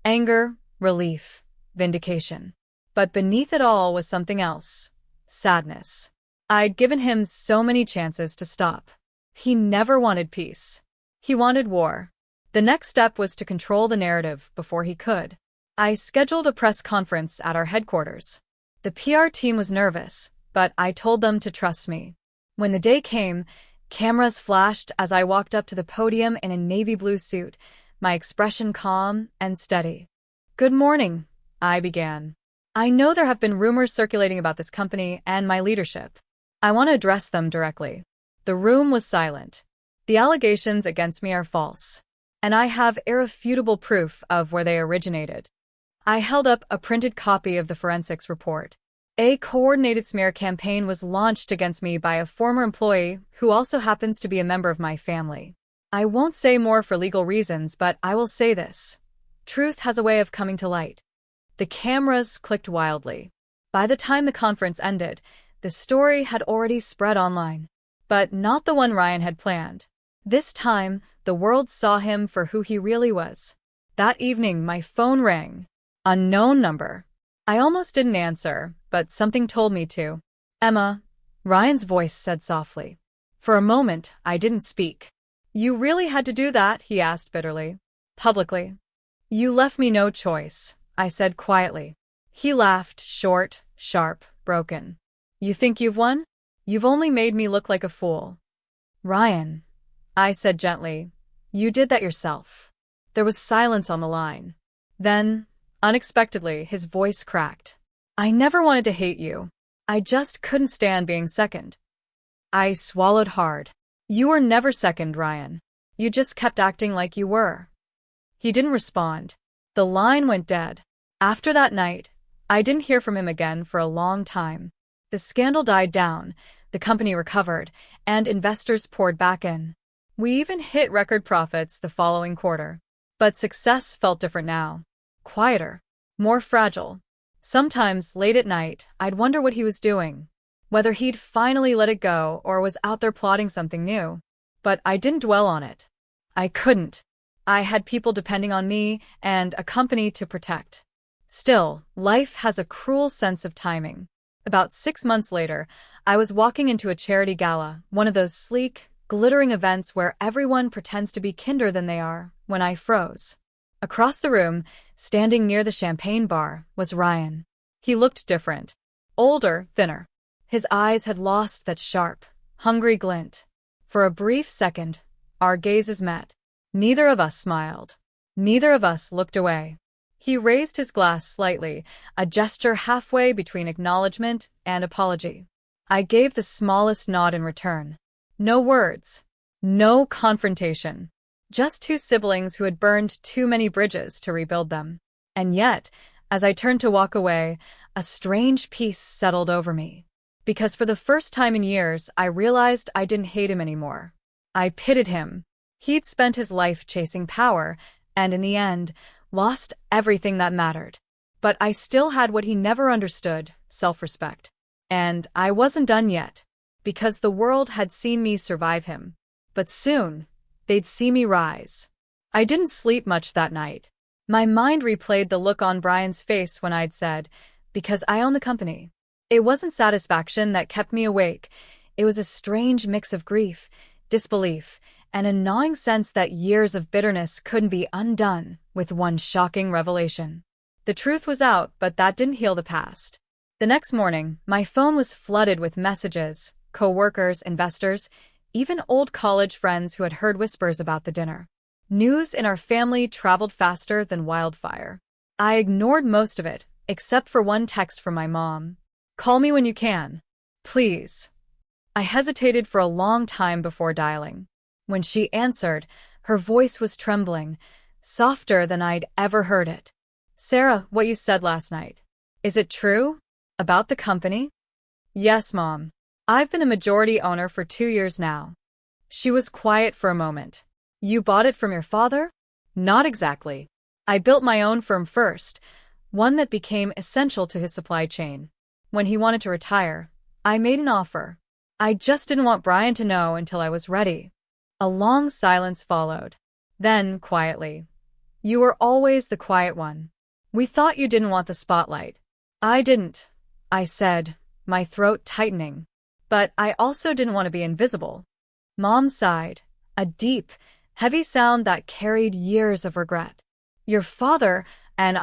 anger, relief, vindication. But beneath it all was something else, sadness. I'd given him so many chances to stop. He never wanted peace. He wanted war. The next step was to control the narrative before he could. I scheduled a press conference at our headquarters. The PR team was nervous, but I told them to trust me. When the day came, cameras flashed as I walked up to the podium in a navy blue suit, my expression calm and steady. Good morning, I began. I know there have been rumors circulating about this company and my leadership. I want to address them directly. The room was silent. The allegations against me are false, and I have irrefutable proof of where they originated. I held up a printed copy of the forensics report. A coordinated smear campaign was launched against me by a former employee who also happens to be a member of my family. I won't say more for legal reasons, but I will say this. Truth has a way of coming to light. The cameras clicked wildly. By the time the conference ended, the story had already spread online. But not the one Ryan had planned. This time, the world saw him for who he really was. That evening, my phone rang. Unknown number. I almost didn't answer, but something told me to. Emma, Ryan's voice said softly. For a moment, I didn't speak. You really had to do that, he asked bitterly. Publicly. You left me no choice, I said quietly. He laughed, short, sharp, broken. You think you've won? You've only made me look like a fool. Ryan, I said gently, you did that yourself. There was silence on the line. Then, unexpectedly, his voice cracked. I never wanted to hate you. I just couldn't stand being second. I swallowed hard. You were never second, Ryan. You just kept acting like you were. He didn't respond. The line went dead. After that night, I didn't hear from him again for a long time. The scandal died down, the company recovered, and investors poured back in. We even hit record profits the following quarter. But success felt different now. Quieter. More fragile. Sometimes, late at night, I'd wonder what he was doing. Whether he'd finally let it go or was out there plotting something new. But I didn't dwell on it. I couldn't. I had people depending on me and a company to protect. Still, life has a cruel sense of timing. About 6 months later, I was walking into a charity gala, one of those sleek, glittering events where everyone pretends to be kinder than they are, when I froze. Across the room, standing near the champagne bar, was Ryan. He looked different. Older, thinner. His eyes had lost that sharp, hungry glint. For a brief second, our gazes met. Neither of us smiled. Neither of us looked away. He raised his glass slightly, a gesture halfway between acknowledgement and apology. I gave the smallest nod in return. No words. No confrontation. Just two siblings who had burned too many bridges to rebuild them. And yet, as I turned to walk away, a strange peace settled over me. Because for the first time in years, I realized I didn't hate him anymore. I pitied him. He'd spent his life chasing power, and in the end, lost everything that mattered. But I still had what he never understood, self-respect. And I wasn't done yet, because the world had seen me survive him. But soon, they'd see me rise. I didn't sleep much that night. My mind replayed the look on Brian's face when I'd said, because I own the company. It wasn't satisfaction that kept me awake. It was a strange mix of grief, disbelief, and a gnawing sense that years of bitterness couldn't be undone with one shocking revelation. The truth was out, but that didn't heal the past. The next morning, my phone was flooded with messages, co-workers, investors, even old college friends who had heard whispers about the dinner. News in our family traveled faster than wildfire. I ignored most of it, except for one text from my mom. "Call me when you can. Please." I hesitated for a long time before dialing. When she answered, her voice was trembling, softer than I'd ever heard it. "Sarah, what you said last night. Is it true? About the company?" "Yes, Mom. I've been a majority owner for 2 years now." She was quiet for a moment. "You bought it from your father?" "Not exactly. I built my own firm first, one that became essential to his supply chain. When he wanted to retire, I made an offer. I just didn't want Brian to know until I was ready." A long silence followed. Then, quietly, "You were always the quiet one. We thought you didn't want the spotlight." "I didn't," I said, my throat tightening. "But I also didn't want to be invisible." Mom sighed, a deep, heavy sound that carried years of regret. "Your father and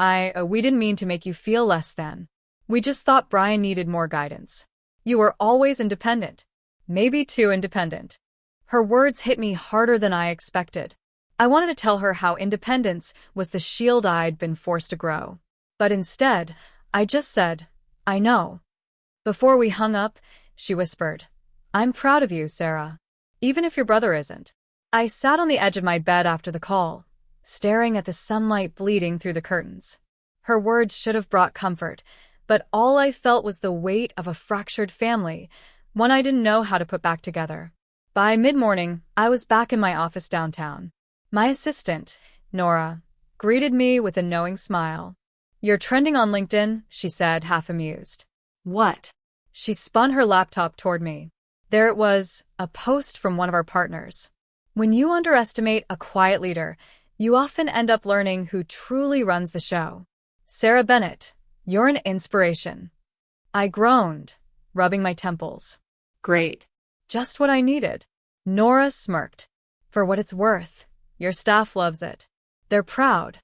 we didn't mean to make you feel less than. We just thought Brian needed more guidance. You were always independent. Maybe too independent." Her words hit me harder than I expected. I wanted to tell her how independence was the shield I'd been forced to grow. But instead, I just said, "I know." Before we hung up, she whispered, "I'm proud of you, Sarah. Even if your brother isn't." I sat on the edge of my bed after the call, staring at the sunlight bleeding through the curtains. Her words should have brought comfort, but all I felt was the weight of a fractured family, one I didn't know how to put back together. By mid-morning, I was back in my office downtown. My assistant, Nora, greeted me with a knowing smile. "You're trending on LinkedIn," she said, half amused. What? She spun her laptop toward me. There it was, a post from one of our partners. "When you underestimate a quiet leader, you often end up learning who truly runs the show. Sarah Bennett, you're an inspiration." I groaned, rubbing my temples. Great. "Just what I needed." Nora smirked. "For what it's worth, your staff loves it. They're proud."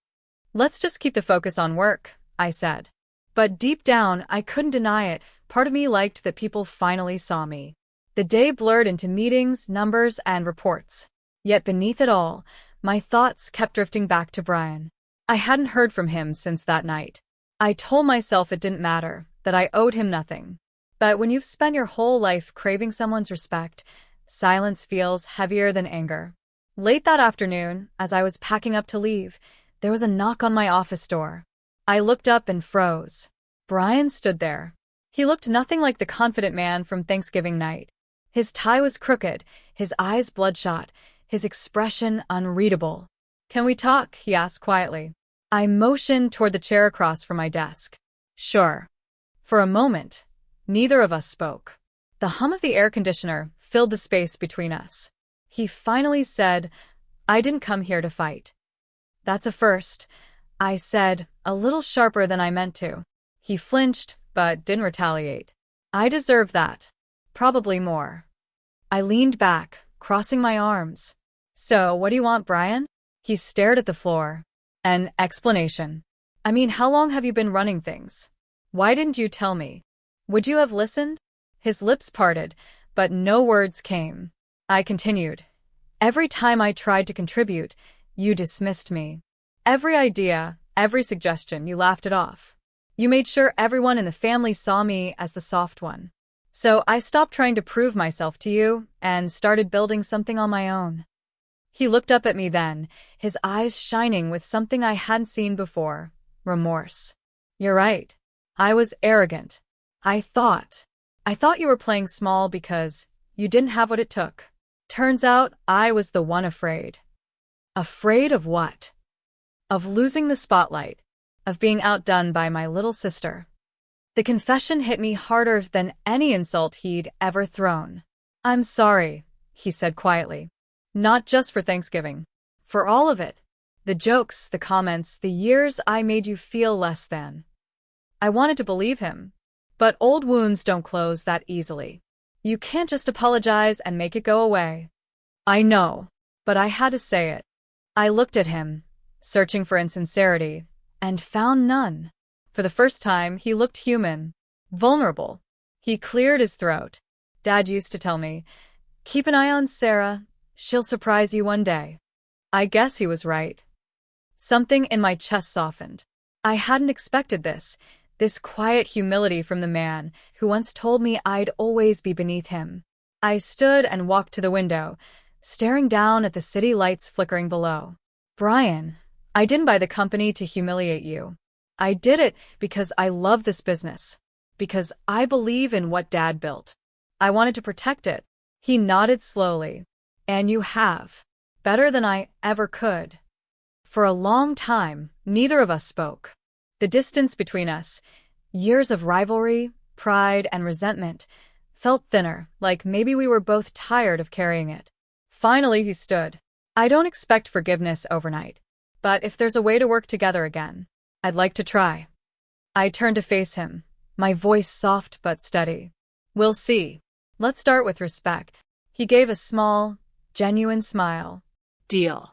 "Let's just keep the focus on work," I said. But deep down, I couldn't deny it. Part of me liked that people finally saw me. The day blurred into meetings, numbers, and reports. Yet beneath it all, my thoughts kept drifting back to Brian. I hadn't heard from him since that night. I told myself it didn't matter, that I owed him nothing. But when you've spent your whole life craving someone's respect, silence feels heavier than anger. Late that afternoon, as I was packing up to leave, there was a knock on my office door. I looked up and froze. Brian stood there. He looked nothing like the confident man from Thanksgiving night. His tie was crooked, his eyes bloodshot, his expression unreadable. "Can we talk?" he asked quietly. I motioned toward the chair across from my desk. "Sure." For a moment, neither of us spoke. The hum of the air conditioner filled the space between us. He finally said, "I didn't come here to fight." "That's a first," I said, a little sharper than I meant to. He flinched, but didn't retaliate. I deserved that. Probably more. I leaned back, crossing my arms. "So, what do you want, Brian?" He stared at the floor. "An explanation. I mean, how long have you been running things? Why didn't you tell me? Would you have listened?" His lips parted, but no words came. I continued. "Every time I tried to contribute, you dismissed me. Every idea, every suggestion, you laughed it off. You made sure everyone in the family saw me as the soft one. So I stopped trying to prove myself to you and started building something on my own." He looked up at me then, his eyes shining with something I hadn't seen before, remorse. "You're right. I was arrogant. I thought you were playing small because you didn't have what it took. Turns out I was the one afraid." Afraid of what? Of losing the spotlight, of being outdone by my little sister. The confession hit me harder than any insult he'd ever thrown. "I'm sorry," he said quietly. "Not just for Thanksgiving. For all of it. The jokes, the comments, the years I made you feel less than." I wanted to believe him. But old wounds don't close that easily. You can't just apologize and make it go away. I know, but I had to say it. I looked at him, searching for insincerity, and found none. For the first time, he looked human, vulnerable. He cleared his throat. Dad used to tell me, "Keep an eye on Sarah. She'll surprise you one day." I guess he was right. Something in my chest softened. I hadn't expected this quiet humility from the man who once told me I'd always be beneath him. I stood and walked to the window, staring down at the city lights flickering below. Brian, I didn't buy the company to humiliate you. I did it because I love this business. Because I believe in what Dad built. I wanted to protect it. He nodded slowly. And you have. Better than I ever could. For a long time, neither of us spoke. The distance between us, years of rivalry, pride, and resentment, felt thinner, like maybe we were both tired of carrying it. Finally, he stood. I don't expect forgiveness overnight. But if there's a way to work together again, I'd like to try. I turned to face him, my voice soft but steady. We'll see. Let's start with respect. He gave a small, genuine smile. Deal.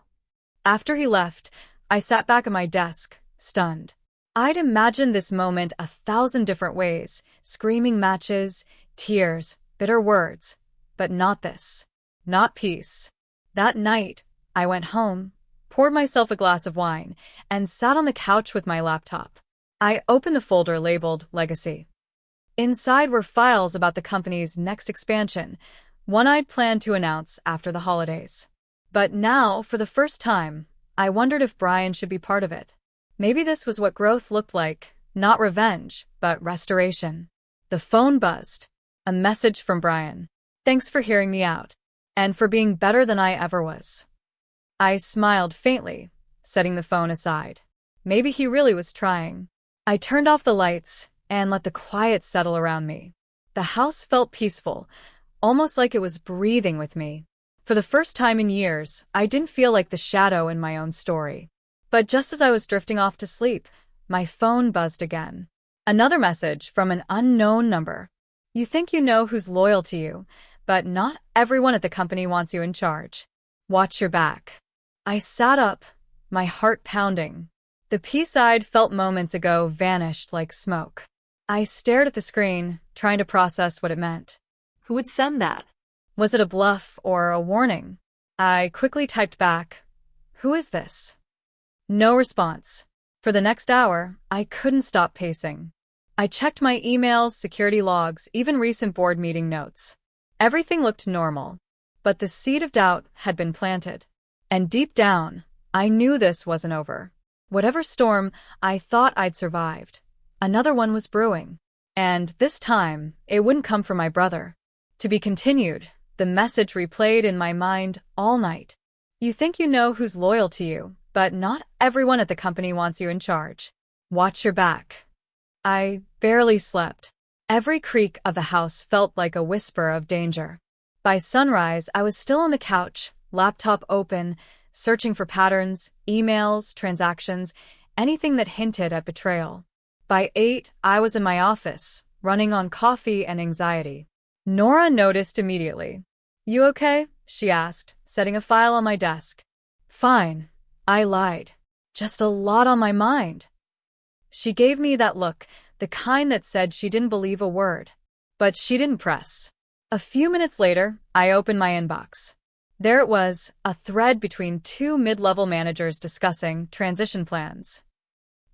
After he left, I sat back at my desk, stunned. I'd imagined this moment 1,000 different ways, screaming matches, tears, bitter words. But not this. Not peace. That night, I went home, poured myself a glass of wine, and sat on the couch with my laptop. I opened the folder labeled Legacy. Inside were files about the company's next expansion, one I'd planned to announce after the holidays. But now, for the first time, I wondered if Brian should be part of it. Maybe this was what growth looked like, not revenge, but restoration. The phone buzzed. A message from Brian. Thanks for hearing me out. And for being better than I ever was. I smiled faintly, setting the phone aside. Maybe he really was trying. I turned off the lights and let the quiet settle around me. The house felt peaceful, almost like it was breathing with me. For the first time in years, I didn't feel like the shadow in my own story. But just as I was drifting off to sleep, my phone buzzed again. Another message from an unknown number. You think you know who's loyal to you, but not everyone at the company wants you in charge. Watch your back. I sat up, my heart pounding. The peace I'd felt moments ago vanished like smoke. I stared at the screen, trying to process what it meant. Who would send that? Was it a bluff or a warning? I quickly typed back, "Who is this?" No response. For the next hour, I couldn't stop pacing. I checked my emails, security logs, even recent board meeting notes. Everything looked normal, but the seed of doubt had been planted. And deep down, I knew this wasn't over. Whatever storm I thought I'd survived, another one was brewing. And this time, it wouldn't come from my brother. To be continued, the message replayed in my mind all night. You think you know who's loyal to you, but not everyone at the company wants you in charge. Watch your back. I barely slept. Every creak of the house felt like a whisper of danger. By sunrise, I was still on the couch, laptop open, searching for patterns, emails, transactions, anything that hinted at betrayal. By 8, I was in my office, running on coffee and anxiety. Nora noticed immediately. You okay? She asked, setting a file on my desk. Fine. I lied. Just a lot on my mind. She gave me that look, the kind that said she didn't believe a word. But she didn't press. A few minutes later, I opened my inbox. There it was, a thread between 2 mid-level managers discussing transition plans.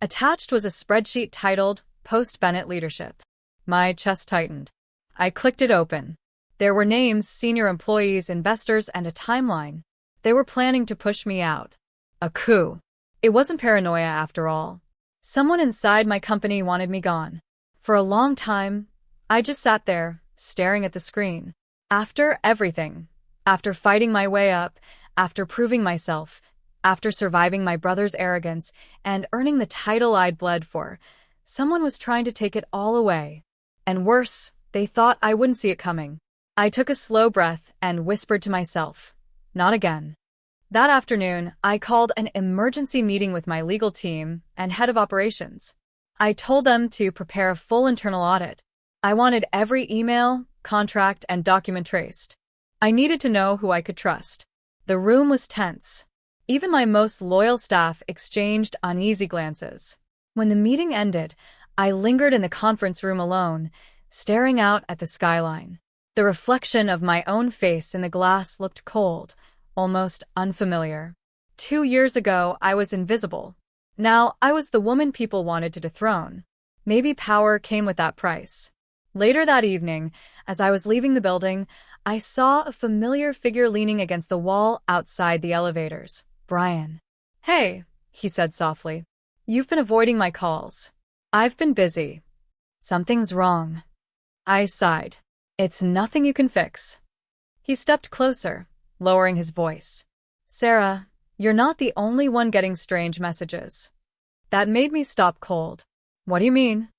Attached was a spreadsheet titled Post-Bennett Leadership. My chest tightened. I clicked it open. There were names, senior employees, investors, and a timeline. They were planning to push me out. A coup. It wasn't paranoia after all. Someone inside my company wanted me gone. For a long time, I just sat there, staring at the screen. After everything, after fighting my way up, after proving myself, after surviving my brother's arrogance and earning the title I'd bled for, someone was trying to take it all away. And worse, they thought I wouldn't see it coming. I took a slow breath and whispered to myself, not again. That afternoon, I called an emergency meeting with my legal team and head of operations. I told them to prepare a full internal audit, I wanted every email, contract, and document traced. I needed to know who I could trust. The room was tense. Even my most loyal staff exchanged uneasy glances. When the meeting ended, I lingered in the conference room alone, staring out at the skyline. The reflection of my own face in the glass looked cold, almost unfamiliar. 2 years ago, I was invisible. Now, I was the woman people wanted to dethrone. Maybe power came with that price. Later that evening, as I was leaving the building, I saw a familiar figure leaning against the wall outside the elevators. Brian. "Hey," he said softly. "You've been avoiding my calls." "I've been busy." "Something's wrong." I sighed. "It's nothing you can fix." He stepped closer, lowering his voice. "Sarah, you're not the only one getting strange messages." That made me stop cold. "What do you mean?"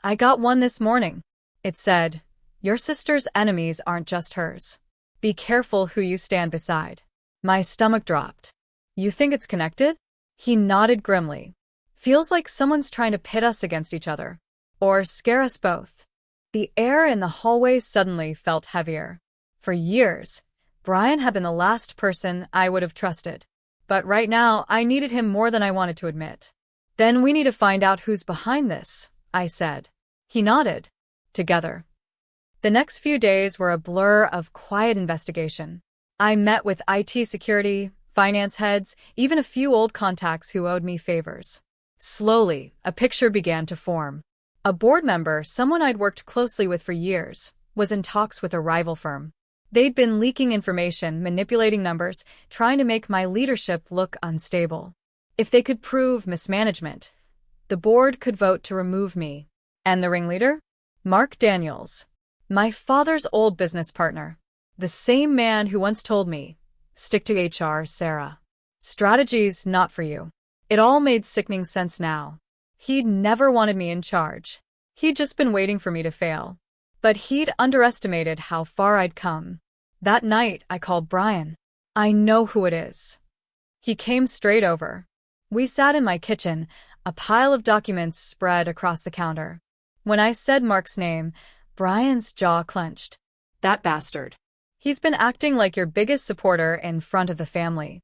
"I got one this morning." It said, "Your sister's enemies aren't just hers. Be careful who you stand beside." My stomach dropped. "You think it's connected?" He nodded grimly. "Feels like someone's trying to pit us against each other. Or scare us both." The air in the hallway suddenly felt heavier. For years, Brian had been the last person I would have trusted. But right now, I needed him more than I wanted to admit. "Then we need to find out who's behind this," I said. He nodded. Together. The next few days were a blur of quiet investigation. I met with IT security, finance heads, even a few old contacts who owed me favors. Slowly, a picture began to form. A board member, someone I'd worked closely with for years, was in talks with a rival firm. They'd been leaking information, manipulating numbers, trying to make my leadership look unstable. If they could prove mismanagement, the board could vote to remove me. And the ringleader? Mark Daniels. My father's old business partner. The same man who once told me, "Stick to HR, Sarah. Strategy's not for you." It all made sickening sense now. He'd never wanted me in charge. He'd just been waiting for me to fail. But he'd underestimated how far I'd come. That night, I called Brian. "I know who it is." He came straight over. We sat in my kitchen, a pile of documents spread across the counter. When I said Mark's name, Brian's jaw clenched. That bastard. "He's been acting like your biggest supporter in front of the family."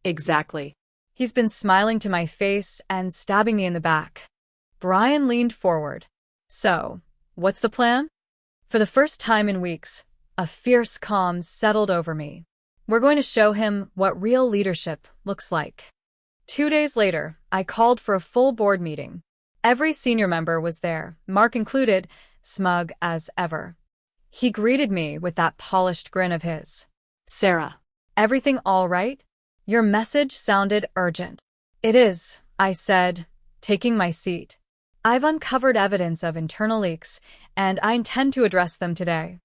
Exactly. "He's been smiling to my face and stabbing me in the back." Brian leaned forward. "So, what's the plan?" For the first time in weeks, a fierce calm settled over me. "We're going to show him what real leadership looks like." 2 days later, I called for a full board meeting. Every senior member was there, Mark included, smug as ever. He greeted me with that polished grin of his. "Sarah. "Everything all right?" Your message sounded urgent. "It is," I said, taking my seat. "I've uncovered evidence of internal leaks, and I intend to address them today."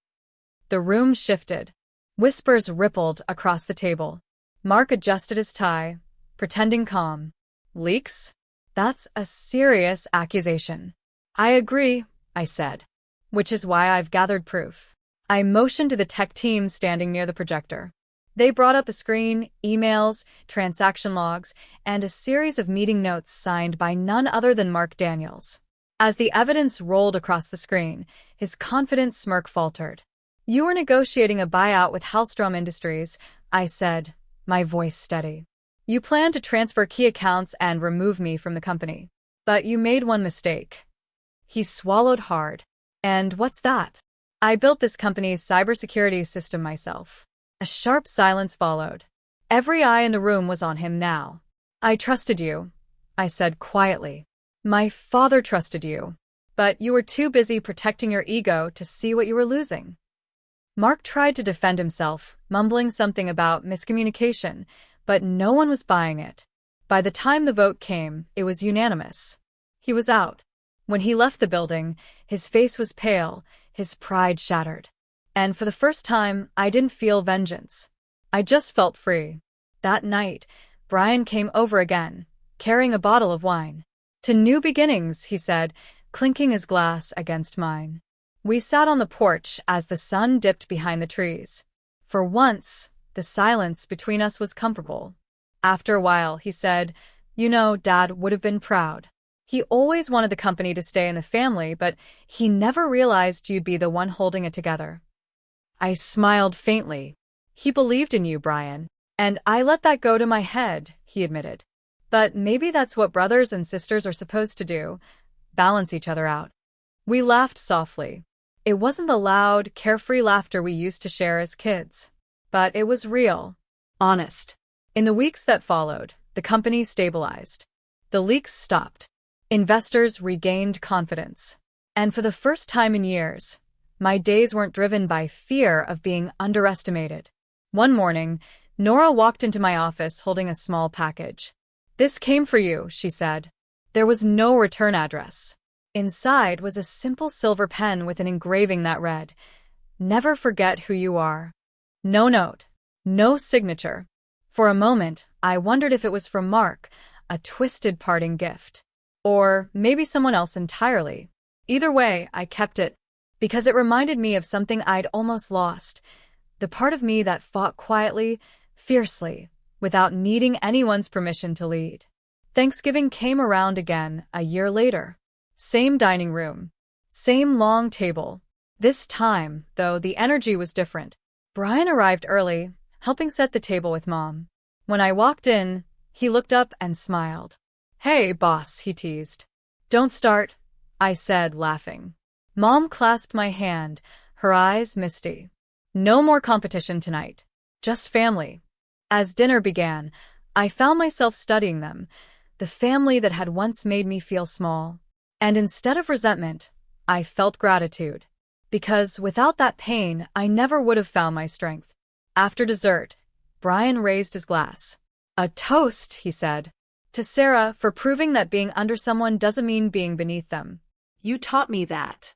The room shifted. Whispers rippled across the table. Mark adjusted his tie, pretending calm. "Leaks? That's a serious accusation." "I agree," I said. "Which is why I've gathered proof." I motioned to the tech team standing near the projector. They brought up a screen, emails, transaction logs, and a series of meeting notes signed by none other than Mark Daniels. As the evidence rolled across the screen, his confident smirk faltered. "You were negotiating a buyout with Hallstrom Industries," I said, my voice steady. "You planned to transfer key accounts and remove me from the company. But you made one mistake." He swallowed hard. "And what's that?" "I built this company's cybersecurity system myself." A sharp silence followed. Every eye in the room was on him now. "I trusted you," I said quietly. "My father trusted you. But you were too busy protecting your ego to see what you were losing." Mark tried to defend himself, mumbling something about miscommunication, but no one was buying it. By the time the vote came, it was unanimous. He was out. When he left the building, his face was pale, his pride shattered. And for the first time, I didn't feel vengeance. I just felt free. That night, Brian came over again, carrying a bottle of wine. "To new beginnings," he said, clinking his glass against mine. We sat on the porch as the sun dipped behind the trees. For once, the silence between us was comfortable. After a while, he said, "You know, Dad would have been proud." He always wanted the company to stay in the family, but he never realized you'd be the one holding it together. I smiled faintly. He believed in you, Brian. And I let that go to my head, he admitted. But maybe that's what brothers and sisters are supposed to do, balance each other out. We laughed softly. It wasn't the loud, carefree laughter we used to share as kids, but it was real, honest. In the weeks that followed, the company stabilized. The leaks stopped. Investors regained confidence. And for the first time in years, my days weren't driven by fear of being underestimated. One morning, Nora walked into my office holding a small package. "This came for you," she said. There was no return address. Inside was a simple silver pen with an engraving that read, "Never forget who you are." No note, no signature. For a moment, I wondered if it was from Mark, a twisted parting gift. Or maybe someone else entirely. Either way, I kept it, because it reminded me of something I'd almost lost. The part of me that fought quietly, fiercely, without needing anyone's permission to lead. Thanksgiving came around again a year later. Same dining room. Same long table. This time, though, the energy was different. Brian arrived early, helping set the table with Mom. When I walked in, he looked up and smiled. "Hey, boss," he teased. "Don't start," I said, laughing. Mom clasped my hand, her eyes misty. "No more competition tonight. Just family." As dinner began, I found myself studying them, the family that had once made me feel small. And instead of resentment, I felt gratitude. Because without that pain, I never would have found my strength. After dessert, Brian raised his glass. "A toast," he said, "to Sarah for proving that being under someone doesn't mean being beneath them." You taught me that.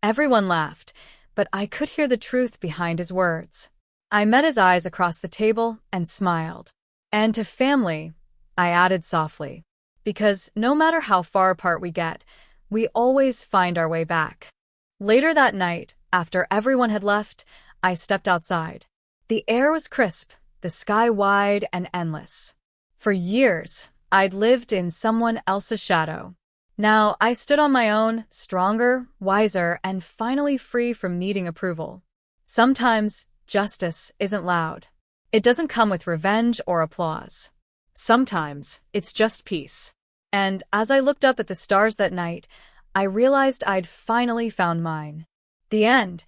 Everyone laughed, but I could hear the truth behind his words. I met his eyes across the table and smiled. "And to family," I added softly. Because no matter how far apart we get, we always find our way back. Later that night, after everyone had left, I stepped outside. The air was crisp, the sky wide and endless. For years, I'd lived in someone else's shadow. Now I stood on my own, stronger, wiser, and finally free from needing approval. Sometimes, justice isn't loud. It doesn't come with revenge or applause. Sometimes, it's just peace. And as I looked up at the stars that night, I realized I'd finally found mine. The end.